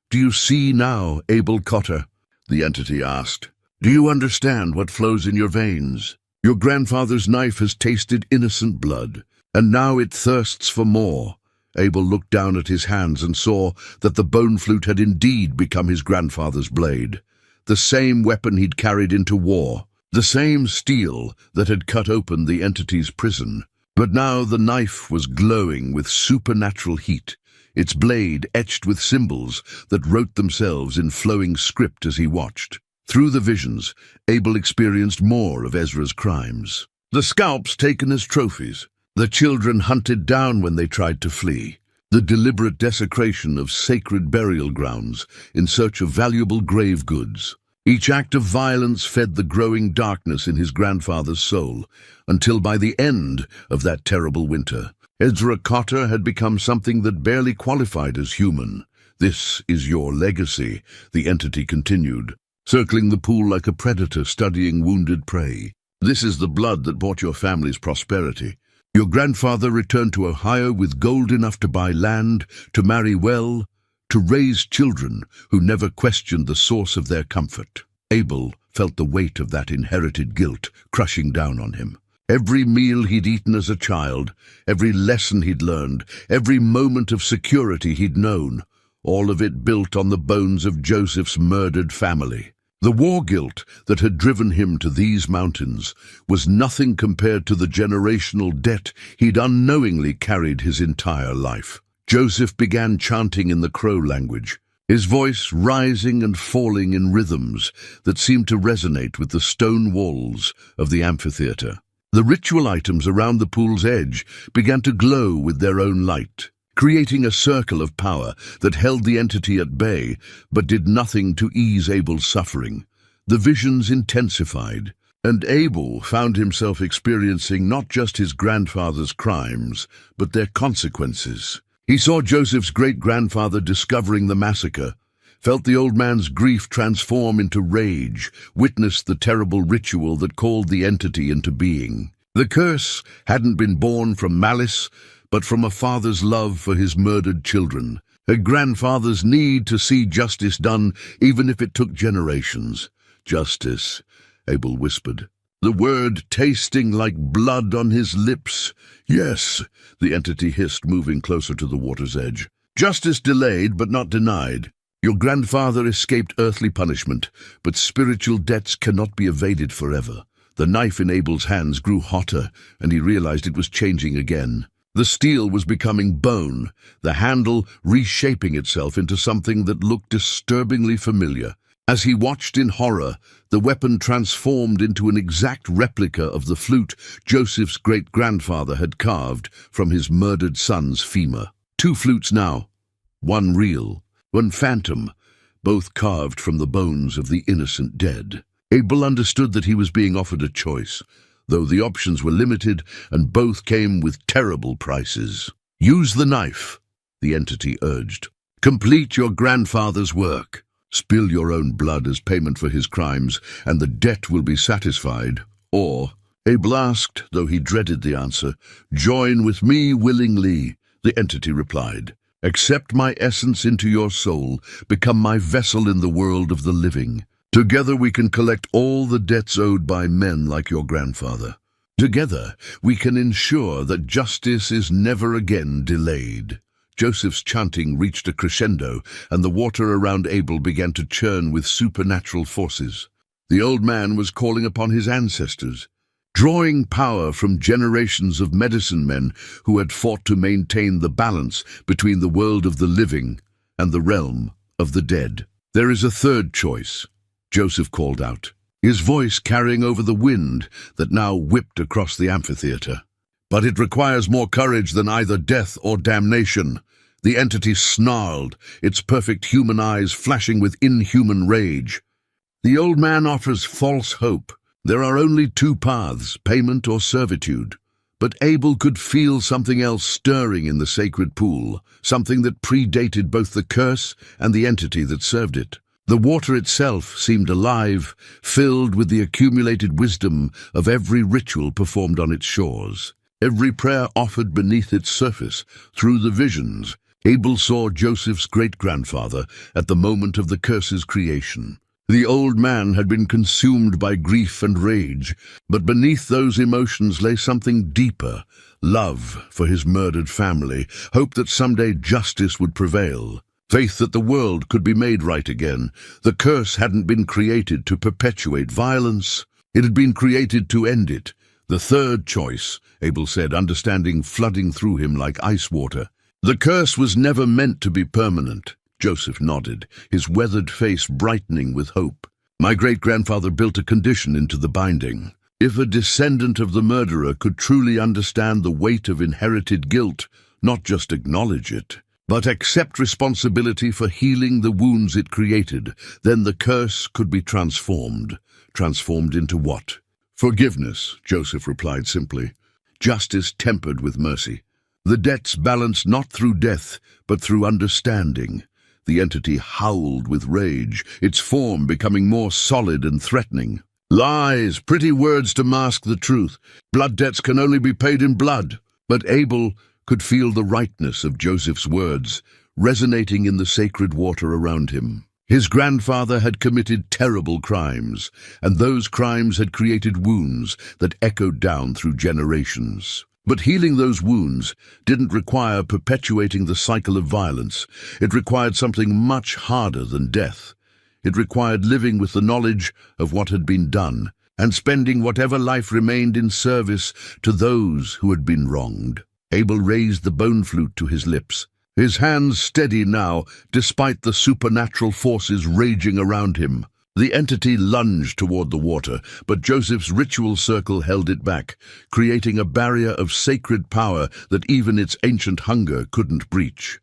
"Do you see now, Abel Cotter?" the entity asked. "Do you understand what flows in your veins? Your grandfather's knife has tasted innocent blood, and now it thirsts for more." Abel looked down at his hands and saw that the bone flute had indeed become his grandfather's blade, the same weapon he'd carried into war, the same steel that had cut open the entity's prison. But now the knife was glowing with supernatural heat, its blade etched with symbols that wrote themselves in flowing script as he watched. Through the visions, Abel experienced more of Ezra's crimes. The scalps taken as trophies, the children hunted down when they tried to flee, the deliberate desecration of sacred burial grounds in search of valuable grave goods. Each act of violence fed the growing darkness in his grandfather's soul, until by the end of that terrible winter, Ezra Cotter had become something that barely qualified as human. "This is your legacy," the entity continued, circling the pool like a predator studying wounded prey. "This is the blood that bought your family's prosperity. Your grandfather returned to Ohio with gold enough to buy land, to marry well, to raise children who never questioned the source of their comfort." Abel felt the weight of that inherited guilt crushing down on him. Every meal he'd eaten as a child, every lesson he'd learned, every moment of security he'd known, all of it built on the bones of Joseph's murdered family. The war guilt that had driven him to these mountains was nothing compared to the generational debt he'd unknowingly carried his entire life. Joseph began chanting in the Crow language, his voice rising and falling in rhythms that seemed to resonate with the stone walls of the amphitheater. The ritual items around the pool's edge began to glow with their own light, creating a circle of power that held the entity at bay but did nothing to ease Abel's suffering. The visions intensified, and Abel found himself experiencing not just his grandfather's crimes, but their consequences. He saw Joseph's great-grandfather discovering the massacre, felt the old man's grief transform into rage, witnessed the terrible ritual that called the entity into being. The curse hadn't been born from malice, but from a father's love for his murdered children, a grandfather's need to see justice done, even if it took generations. "Justice," Abel whispered, the word tasting like blood on his lips. "Yes," the entity hissed, moving closer to the water's edge. "Justice delayed, but not denied. Your grandfather escaped earthly punishment, but spiritual debts cannot be evaded forever." The knife in Abel's hands grew hotter, and he realized it was changing again. The steel was becoming bone, the handle reshaping itself into something that looked disturbingly familiar. As he watched in horror, the weapon transformed into an exact replica of the flute Joseph's great-grandfather had carved from his murdered son's femur. Two flutes now, one real, one phantom, both carved from the bones of the innocent dead. Abel understood that he was being offered a choice, though the options were limited and both came with terrible prices. "Use the knife," the entity urged. "Complete your grandfather's work. Spill your own blood as payment for his crimes, and the debt will be satisfied. Or," Abel asked, though he dreaded the answer, "join with me willingly," the entity replied. "Accept my essence into your soul, become my vessel in the world of the living. Together we can collect all the debts owed by men like your grandfather. Together we can ensure that justice is never again delayed." Joseph's chanting reached a crescendo, and the water around Abel began to churn with supernatural forces. The old man was calling upon his ancestors, drawing power from generations of medicine men who had fought to maintain the balance between the world of the living and the realm of the dead. "There is a third choice," Joseph called out, his voice carrying over the wind that now whipped across the amphitheater. "But it requires more courage than either death or damnation." The entity snarled, its perfect human eyes flashing with inhuman rage. "The old man offers false hope. There are only two paths, payment or servitude." But Abel could feel something else stirring in the sacred pool, something that predated both the curse and the entity that served it. The water itself seemed alive, filled with the accumulated wisdom of every ritual performed on its shores, every prayer offered beneath its surface. Through the visions, Abel saw Joseph's great-grandfather at the moment of the curse's creation. The old man had been consumed by grief and rage, but beneath those emotions lay something deeper: love for his murdered family, hope that someday justice would prevail, faith that the world could be made right again. The curse hadn't been created to perpetuate violence, it had been created to end it. "The third choice," Abel said, understanding flooding through him like ice water. "The curse was never meant to be permanent." Joseph nodded, his weathered face brightening with hope. "My great-grandfather built a condition into the binding. If a descendant of the murderer could truly understand the weight of inherited guilt, not just acknowledge it, but accept responsibility for healing the wounds it created, then the curse could be transformed. Transformed into what? Forgiveness," Joseph replied simply. "Justice tempered with mercy. The debts balanced not through death, but through understanding." The entity howled with rage, its form becoming more solid and threatening. "Lies, pretty words to mask the truth. Blood debts can only be paid in blood." But Abel could feel the rightness of Joseph's words, resonating in the sacred water around him. His grandfather had committed terrible crimes, and those crimes had created wounds that echoed down through generations. But healing those wounds didn't require perpetuating the cycle of violence. It required something much harder than death. It required living with the knowledge of what had been done, and spending whatever life remained in service to those who had been wronged. Abel raised the bone flute to his lips, his hands steady now, despite the supernatural forces raging around him. The entity lunged toward the water, but Joseph's ritual circle held it back, creating a barrier of sacred power that even its ancient hunger couldn't breach.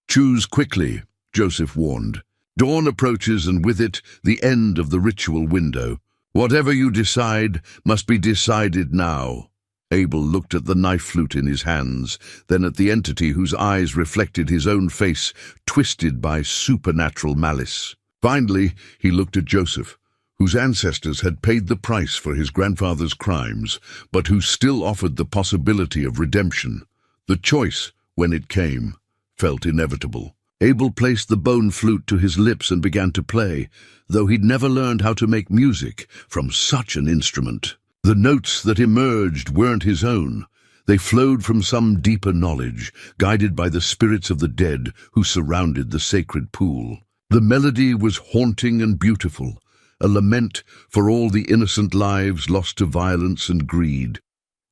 "Choose quickly," Joseph warned. "Dawn approaches, and with it, the end of the ritual window. Whatever you decide must be decided now." Abel looked at the knife flute in his hands, then at the entity whose eyes reflected his own face, twisted by supernatural malice. Finally, he looked at Joseph, whose ancestors had paid the price for his grandfather's crimes, but who still offered the possibility of redemption. The choice, when it came, felt inevitable. Abel placed the bone flute to his lips and began to play, though he'd never learned how to make music from such an instrument. The notes that emerged weren't his own. They flowed from some deeper knowledge, guided by the spirits of the dead who surrounded the sacred pool. The melody was haunting and beautiful, a lament for all the innocent lives lost to violence and greed.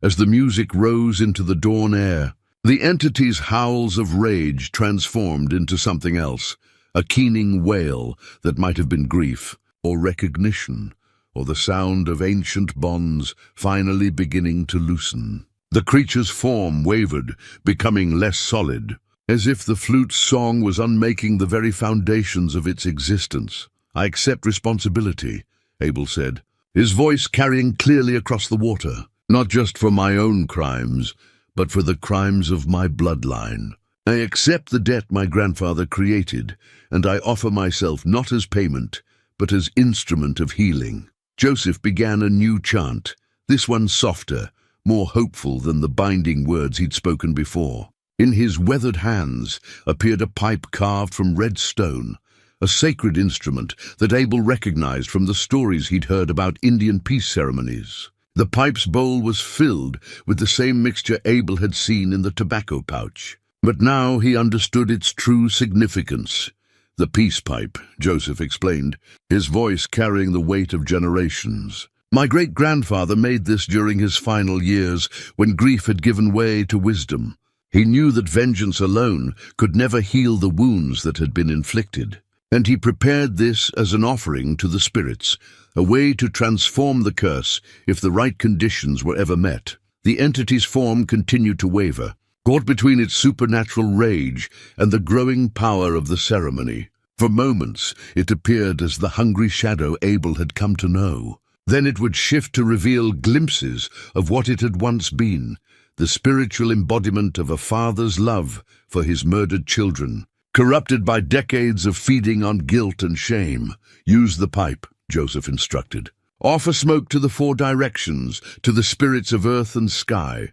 As the music rose into the dawn air, the entity's howls of rage transformed into something else, a keening wail that might have been grief, or recognition, or the sound of ancient bonds finally beginning to loosen. The creature's form wavered, becoming less solid, as if the flute's song was unmaking the very foundations of its existence. "I accept responsibility," Abel said, his voice carrying clearly across the water, "not just for my own crimes, but for the crimes of my bloodline. I accept the debt my grandfather created, and I offer myself not as payment, but as instrument of healing." Joseph began a new chant, this one softer, more hopeful than the binding words he'd spoken before. In his weathered hands appeared a pipe carved from red stone, a sacred instrument that Abel recognized from the stories he'd heard about Indian peace ceremonies. The pipe's bowl was filled with the same mixture Abel had seen in the tobacco pouch. But now he understood its true significance. "The peace pipe," Joseph explained, his voice carrying the weight of generations. "My great-grandfather made this during his final years, when grief had given way to wisdom. He knew that vengeance alone could never heal the wounds that had been inflicted, and he prepared this as an offering to the spirits, a way to transform the curse if the right conditions were ever met." The entity's form continued to waver, caught between its supernatural rage and the growing power of the ceremony. For moments, it appeared as the hungry shadow Abel had come to know. Then it would shift to reveal glimpses of what it had once been, the spiritual embodiment of a father's love for his murdered children. Corrupted by decades of feeding on guilt and shame. "Use the pipe," Joseph instructed. "Offer smoke to the four directions, to the spirits of earth and sky,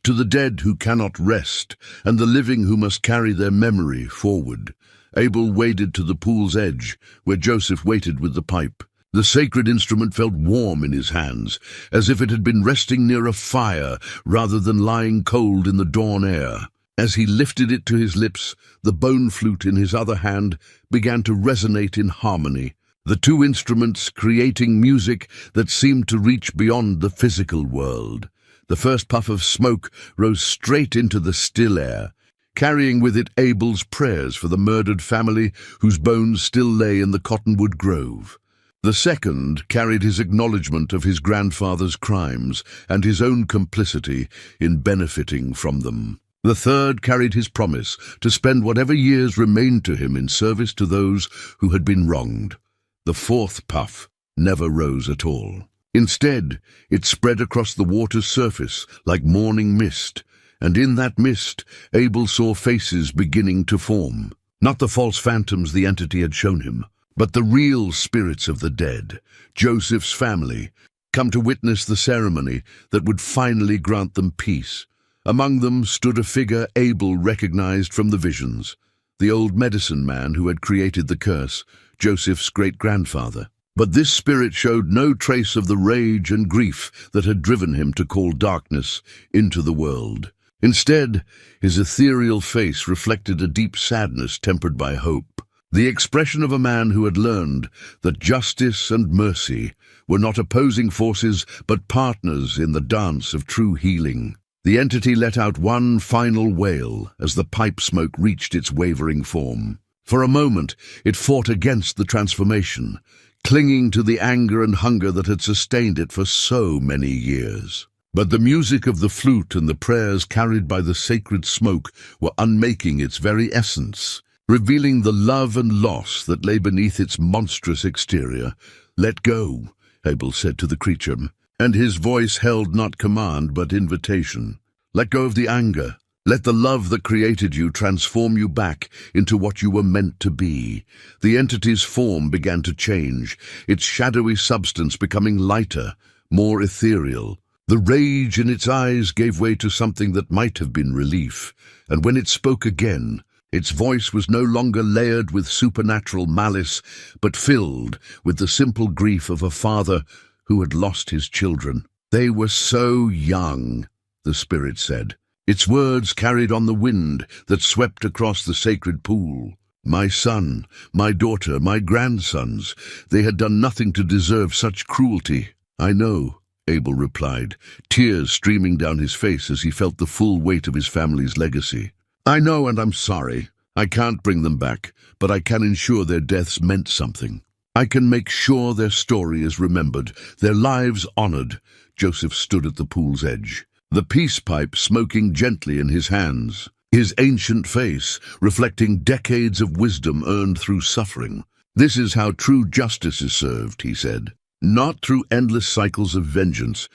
to the dead who cannot rest, and the living who must carry their memory forward." Abel waded to the pool's edge, where Joseph waited with the pipe. The sacred instrument felt warm in his hands, as if it had been resting near a fire rather than lying cold in the dawn air. As he lifted it to his lips, the bone flute in his other hand began to resonate in harmony, the two instruments creating music that seemed to reach beyond the physical world. The first puff of smoke rose straight into the still air, carrying with it Abel's prayers for the murdered family whose bones still lay in the cottonwood grove. The second carried his acknowledgement of his grandfather's crimes and his own complicity in benefiting from them. The third carried his promise to spend whatever years remained to him in service to those who had been wronged. The fourth puff never rose at all. Instead, it spread across the water's surface like morning mist, and in that mist, Abel saw faces beginning to form. Not the false phantoms the entity had shown him, but the real spirits of the dead, Joseph's family, come to witness the ceremony that would finally grant them peace. Among them stood a figure Abel recognized from the visions, the old medicine man who had created the curse, Joseph's great-grandfather. But this spirit showed no trace of the rage and grief that had driven him to call darkness into the world. Instead, his ethereal face reflected a deep sadness tempered by hope, the expression of a man who had learned that justice and mercy were not opposing forces but partners in the dance of true healing. The entity let out one final wail as the pipe smoke reached its wavering form. For a moment, it fought against the transformation, clinging to the anger and hunger that had sustained it for so many years. But the music of the flute and the prayers carried by the sacred smoke were unmaking its very essence, revealing the love and loss that lay beneath its monstrous exterior. "Let go," Abel said to the creature, and his voice held not command but invitation. "Let go of the anger. Let the love that created you transform you back into what you were meant to be." The entity's form began to change, its shadowy substance becoming lighter, more ethereal. The rage in its eyes gave way to something that might have been relief, and when it spoke again, its voice was no longer layered with supernatural malice, but filled with the simple grief of a father who had lost his children. "They were so young," the spirit said. Its words carried on the wind that swept across the sacred pool. "My son, my daughter, my grandsons, they had done nothing to deserve such cruelty." "I know," Abel replied, tears streaming down his face as he felt the full weight of his family's legacy. "I know, and I'm sorry. I can't bring them back, but I can ensure their deaths meant something. I can make sure their story is remembered, their lives honored." Joseph stood at the pool's edge, the peace pipe smoking gently in his hands, his ancient face reflecting decades of wisdom earned through suffering. "This is how true justice is served," he said. "Not through endless cycles of vengeance,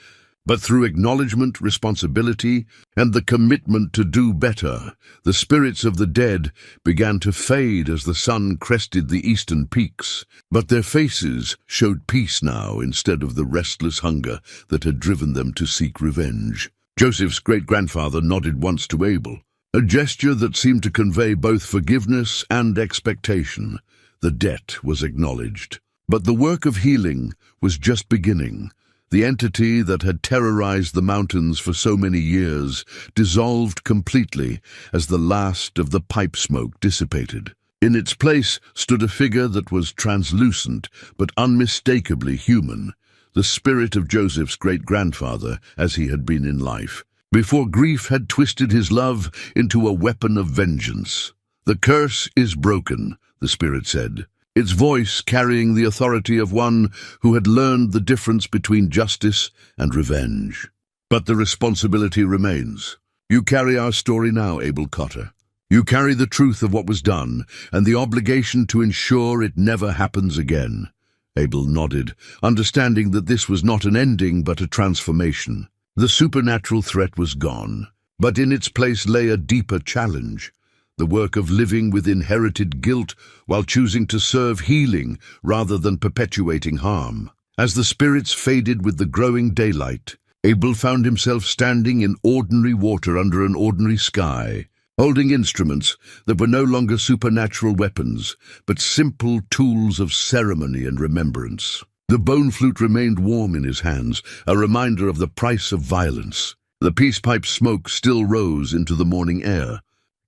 but through acknowledgement, responsibility, and the commitment to do better." The spirits of the dead began to fade as the sun crested the eastern peaks, but their faces showed peace now instead of the restless hunger that had driven them to seek revenge. Joseph's great-grandfather nodded once to Abel, a gesture that seemed to convey both forgiveness and expectation. The debt was acknowledged. But the work of healing was just beginning. The entity that had terrorized the mountains for so many years dissolved completely as the last of the pipe smoke dissipated. In its place stood a figure that was translucent but unmistakably human, the spirit of Joseph's great-grandfather as he had been in life, before grief had twisted his love into a weapon of vengeance. "The curse is broken," the spirit said, its voice carrying the authority of one who had learned the difference between justice and revenge. "But the responsibility remains. You carry our story now, Abel Cotter. You carry the truth of what was done and the obligation to ensure it never happens again." Abel nodded, understanding that this was not an ending but a transformation. The supernatural threat was gone, but in its place lay a deeper challenge. The work of living with inherited guilt while choosing to serve healing rather than perpetuating harm. As the spirits faded with the growing daylight, Abel found himself standing in ordinary water under an ordinary sky, holding instruments that were no longer supernatural weapons, but simple tools of ceremony and remembrance. The bone flute remained warm in his hands, a reminder of the price of violence. The peace pipe smoke still rose into the morning air,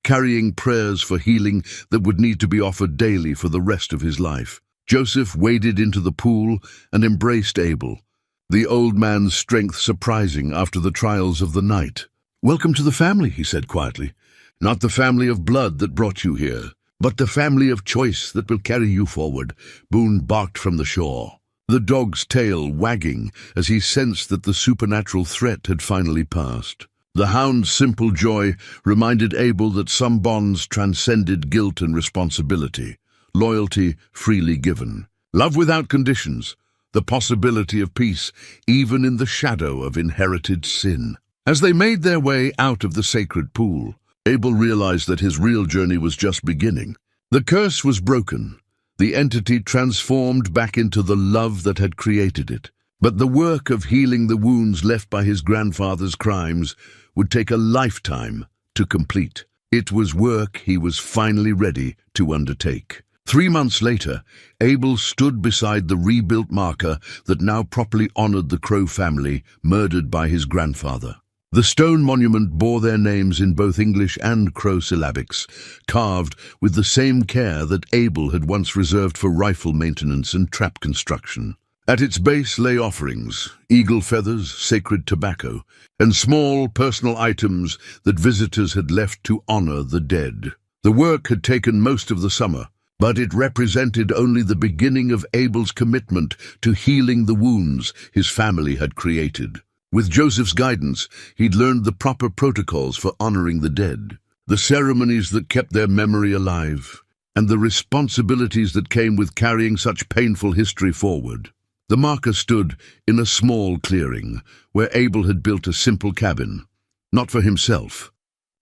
carrying prayers for healing that would need to be offered daily for the rest of his life. Joseph waded into the pool and embraced Abel, the old man's strength surprising after the trials of the night. "Welcome to the family," he said quietly. "Not the family of blood that brought you here, but the family of choice that will carry you forward," Boone barked from the shore, the dog's tail wagging as he sensed that the supernatural threat had finally passed. The hound's simple joy reminded Abel that some bonds transcended guilt and responsibility, loyalty freely given, love without conditions, the possibility of peace even in the shadow of inherited sin. As they made their way out of the sacred pool, Abel realized that his real journey was just beginning. The curse was broken, the entity transformed back into the love that had created it. But the work of healing the wounds left by his grandfather's crimes would take a lifetime to complete. It was work he was finally ready to undertake. 3 months later, Abel stood beside the rebuilt marker that now properly honored the Crow family murdered by his grandfather. The stone monument bore their names in both English and Crow syllabics, carved with the same care that Abel had once reserved for rifle maintenance and trap construction. At its base lay offerings, eagle feathers, sacred tobacco, and small personal items that visitors had left to honor the dead. The work had taken most of the summer, But it represented only the beginning of Abel's commitment to healing the wounds his family had created. With Joseph's guidance, he'd learned the proper protocols for honoring the dead, the ceremonies that kept their memory alive, and the responsibilities that came with carrying such painful history forward. The marker stood in a small clearing where Abel had built a simple cabin, not for himself,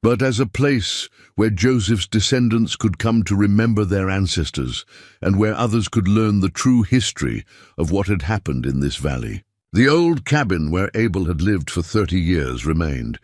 but as a place where Joseph's descendants could come to remember their ancestors and where others could learn the true history of what had happened in this valley. The old cabin where Abel had lived for 30 years remained,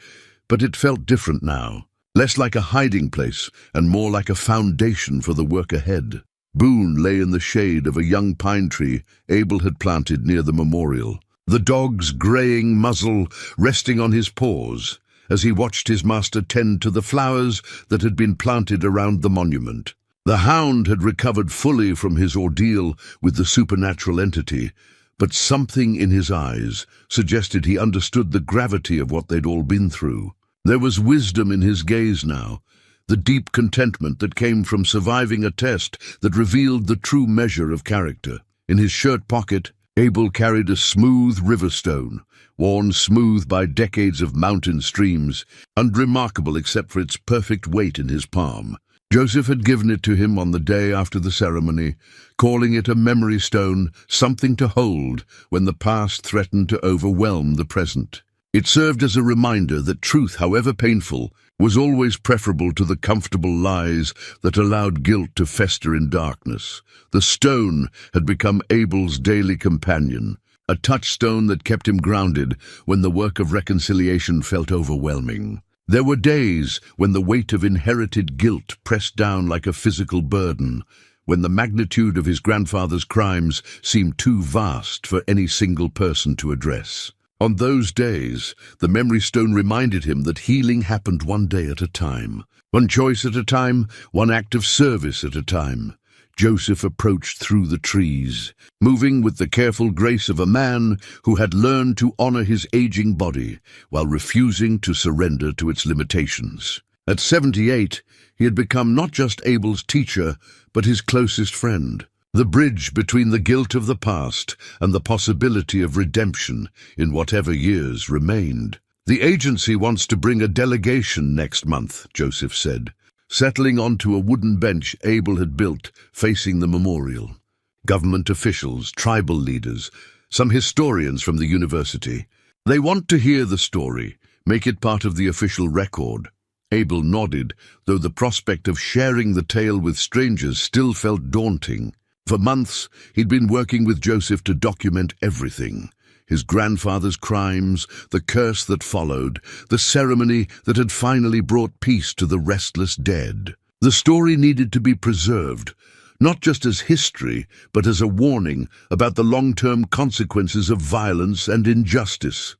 but it felt different now, less like a hiding place and more like a foundation for the work ahead. Boone lay in the shade of a young pine tree Abel had planted near the memorial, the dog's graying muzzle resting on his paws as he watched his master tend to the flowers that had been planted around the monument. The hound had recovered fully from his ordeal with the supernatural entity, but something in his eyes suggested he understood the gravity of what they'd all been through. There was wisdom in his gaze now, the deep contentment that came from surviving a test that revealed the true measure of character. In his shirt pocket, Abel carried a smooth river stone, worn smooth by decades of mountain streams, unremarkable except for its perfect weight in his palm. Joseph had given it to him on the day after the ceremony, calling it a memory stone, something to hold when the past threatened to overwhelm the present. It served as a reminder that truth, however painful, was always preferable to the comfortable lies that allowed guilt to fester in darkness. The stone had become Abel's daily companion, a touchstone that kept him grounded when the work of reconciliation felt overwhelming. There were days when the weight of inherited guilt pressed down like a physical burden, when the magnitude of his grandfather's crimes seemed too vast for any single person to address. On those days, the memory stone reminded him that healing happened one day at a time, one choice at a time, one act of service at a time. Joseph approached through the trees, moving with the careful grace of a man who had learned to honor his aging body while refusing to surrender to its limitations. At 78, he had become not just Abel's teacher, but his closest friend, the bridge between the guilt of the past and the possibility of redemption in whatever years remained. "The agency wants to bring a delegation next month," Joseph said, settling onto a wooden bench Abel had built facing the memorial. Government officials, tribal leaders, some historians from the university. They want to hear the story, make it part of the official record. Abel nodded, though the prospect of sharing the tale with strangers still felt daunting. For months, he'd been working with Joseph to document everything. His grandfather's crimes, the curse that followed, the ceremony that had finally brought peace to the restless dead. The story needed to be preserved, not just as history, but as a warning about the long-term consequences of violence and injustice.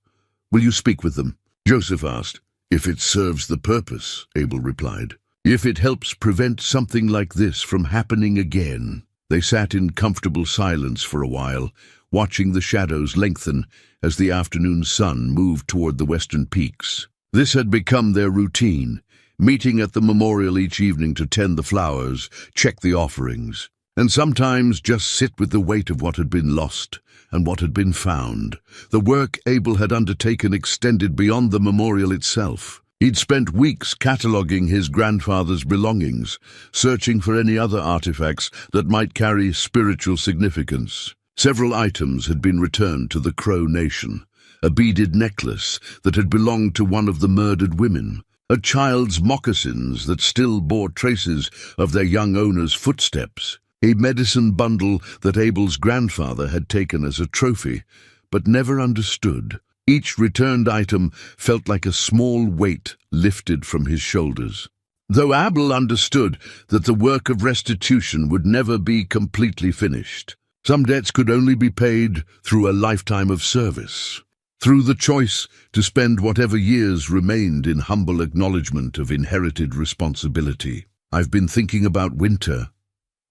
"Will you speak with them?" Joseph asked. "If it serves the purpose," Abel replied. "If it helps prevent something like this from happening again." They sat in comfortable silence for a while, watching the shadows lengthen as the afternoon sun moved toward the western peaks. This had become their routine, meeting at the memorial each evening to tend the flowers, check the offerings, and sometimes just sit with the weight of what had been lost and what had been found. The work Abel had undertaken extended beyond the memorial itself. He'd spent weeks cataloging his grandfather's belongings, searching for any other artifacts that might carry spiritual significance. Several items had been returned to the Crow Nation: a beaded necklace that had belonged to one of the murdered women, a child's moccasins that still bore traces of their young owner's footsteps, a medicine bundle that Abel's grandfather had taken as a trophy, but never understood. Each returned item felt like a small weight lifted from his shoulders. Though Abel understood that the work of restitution would never be completely finished, some debts could only be paid through a lifetime of service, through the choice to spend whatever years remained in humble acknowledgement of inherited responsibility. "I've been thinking about winter,"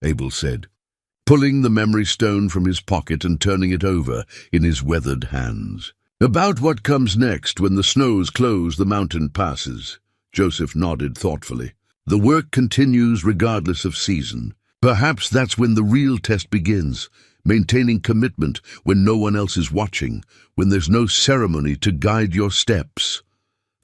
Abel said, pulling the memory stone from his pocket and turning it over in his weathered hands. "About what comes next when the snows close the mountain passes." Joseph nodded thoughtfully. "The work continues regardless of season. Perhaps that's when the real test begins, maintaining commitment when no one else is watching, when there's no ceremony to guide your steps.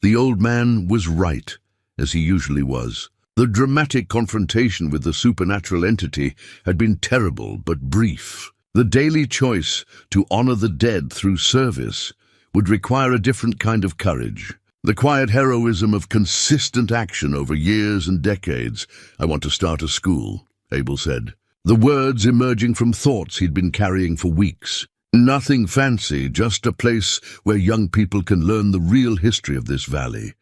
The old man was right, as he usually was. The dramatic confrontation with the supernatural entity had been terrible but brief. The daily choice to honor the dead through service would require a different kind of courage. The quiet heroism of consistent action over years and decades. "I want to start a school," Abel said. The words emerging from thoughts he'd been carrying for weeks. Nothing fancy, just a place where young people can learn the real history of this valley,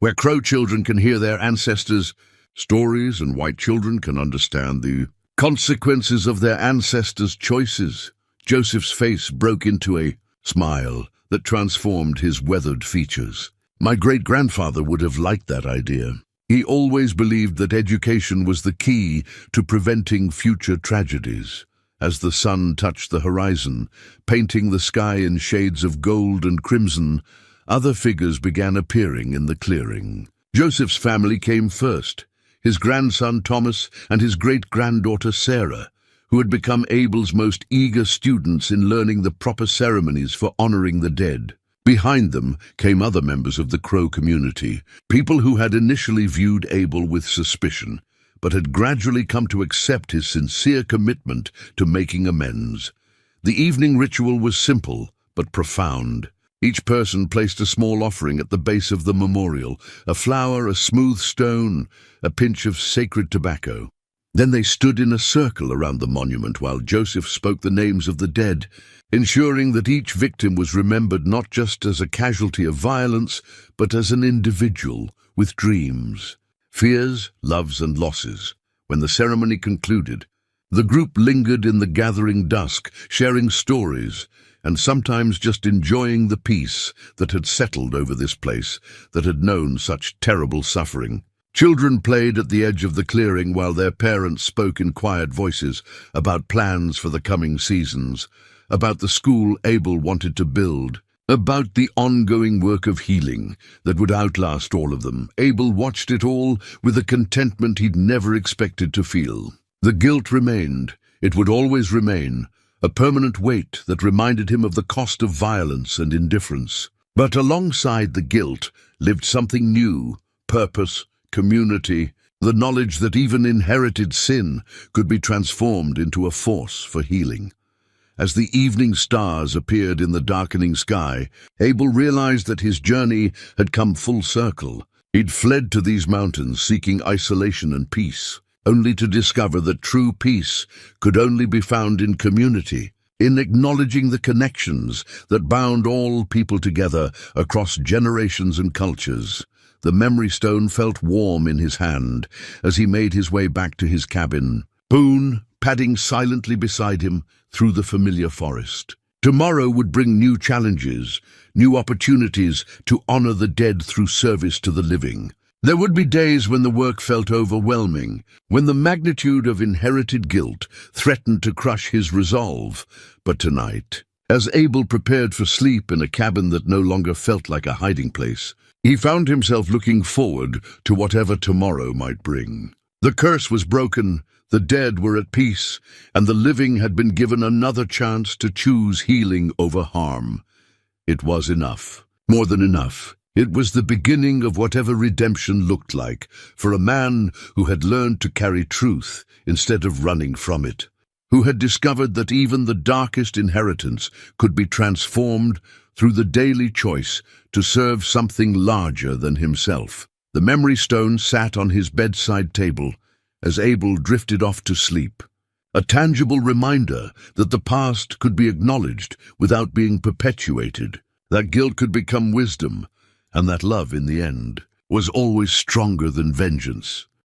where Crow children can hear their ancestors' stories and white children can understand the consequences of their ancestors' choices. Joseph's face broke into a smile that transformed his weathered features. My great-grandfather would have liked that idea. He always believed that education was the key to preventing future tragedies. As the sun touched the horizon, painting the sky in shades of gold and crimson, other figures began appearing in the clearing. Joseph's family came first, his grandson Thomas and his great-granddaughter Sarah, who had become Abel's most eager students in learning the proper ceremonies for honoring the dead. Behind them came other members of the Crow community, people who had initially viewed Abel with suspicion, but had gradually come to accept his sincere commitment to making amends. The evening ritual was simple but profound. Each person placed a small offering at the base of the memorial, a flower, a smooth stone, a pinch of sacred tobacco. Then they stood in a circle around the monument while Joseph spoke the names of the dead, ensuring that each victim was remembered not just as a casualty of violence, but as an individual with dreams, fears, loves, and losses. When the ceremony concluded, the group lingered in the gathering dusk, sharing stories, and sometimes just enjoying the peace that had settled over this place that had known such terrible suffering. Children played at the edge of the clearing while their parents spoke in quiet voices about plans for the coming seasons, about the school Abel wanted to build, about the ongoing work of healing that would outlast all of them. Abel watched it all with a contentment he'd never expected to feel. The guilt remained. It would always remain, a permanent weight that reminded him of the cost of violence and indifference. But alongside the guilt lived something new: purpose, community, the knowledge that even inherited sin could be transformed into a force for healing. As the evening stars appeared in the darkening sky, Abel realized that his journey had come full circle. He'd fled to these mountains seeking isolation and peace, only to discover that true peace could only be found in community, in acknowledging the connections that bound all people together across generations and cultures. The memory stone felt warm in his hand as he made his way back to his cabin, Boone padding silently beside him through the familiar forest. Tomorrow would bring new challenges, new opportunities to honor the dead through service to the living. There would be days when the work felt overwhelming, when the magnitude of inherited guilt threatened to crush his resolve. But tonight, as Abel prepared for sleep in a cabin that no longer felt like a hiding place, he found himself looking forward to whatever tomorrow might bring. The curse was broken, the dead were at peace, and the living had been given another chance to choose healing over harm. It was enough, more than enough. It was the beginning of whatever redemption looked like for a man who had learned to carry truth instead of running from it, who had discovered that even the darkest inheritance could be transformed through the daily choice to serve something larger than himself. The memory stone sat on his bedside table as Abel drifted off to sleep, a tangible reminder that the past could be acknowledged without being perpetuated, that guilt could become wisdom, and that love, in the end, was always stronger than vengeance.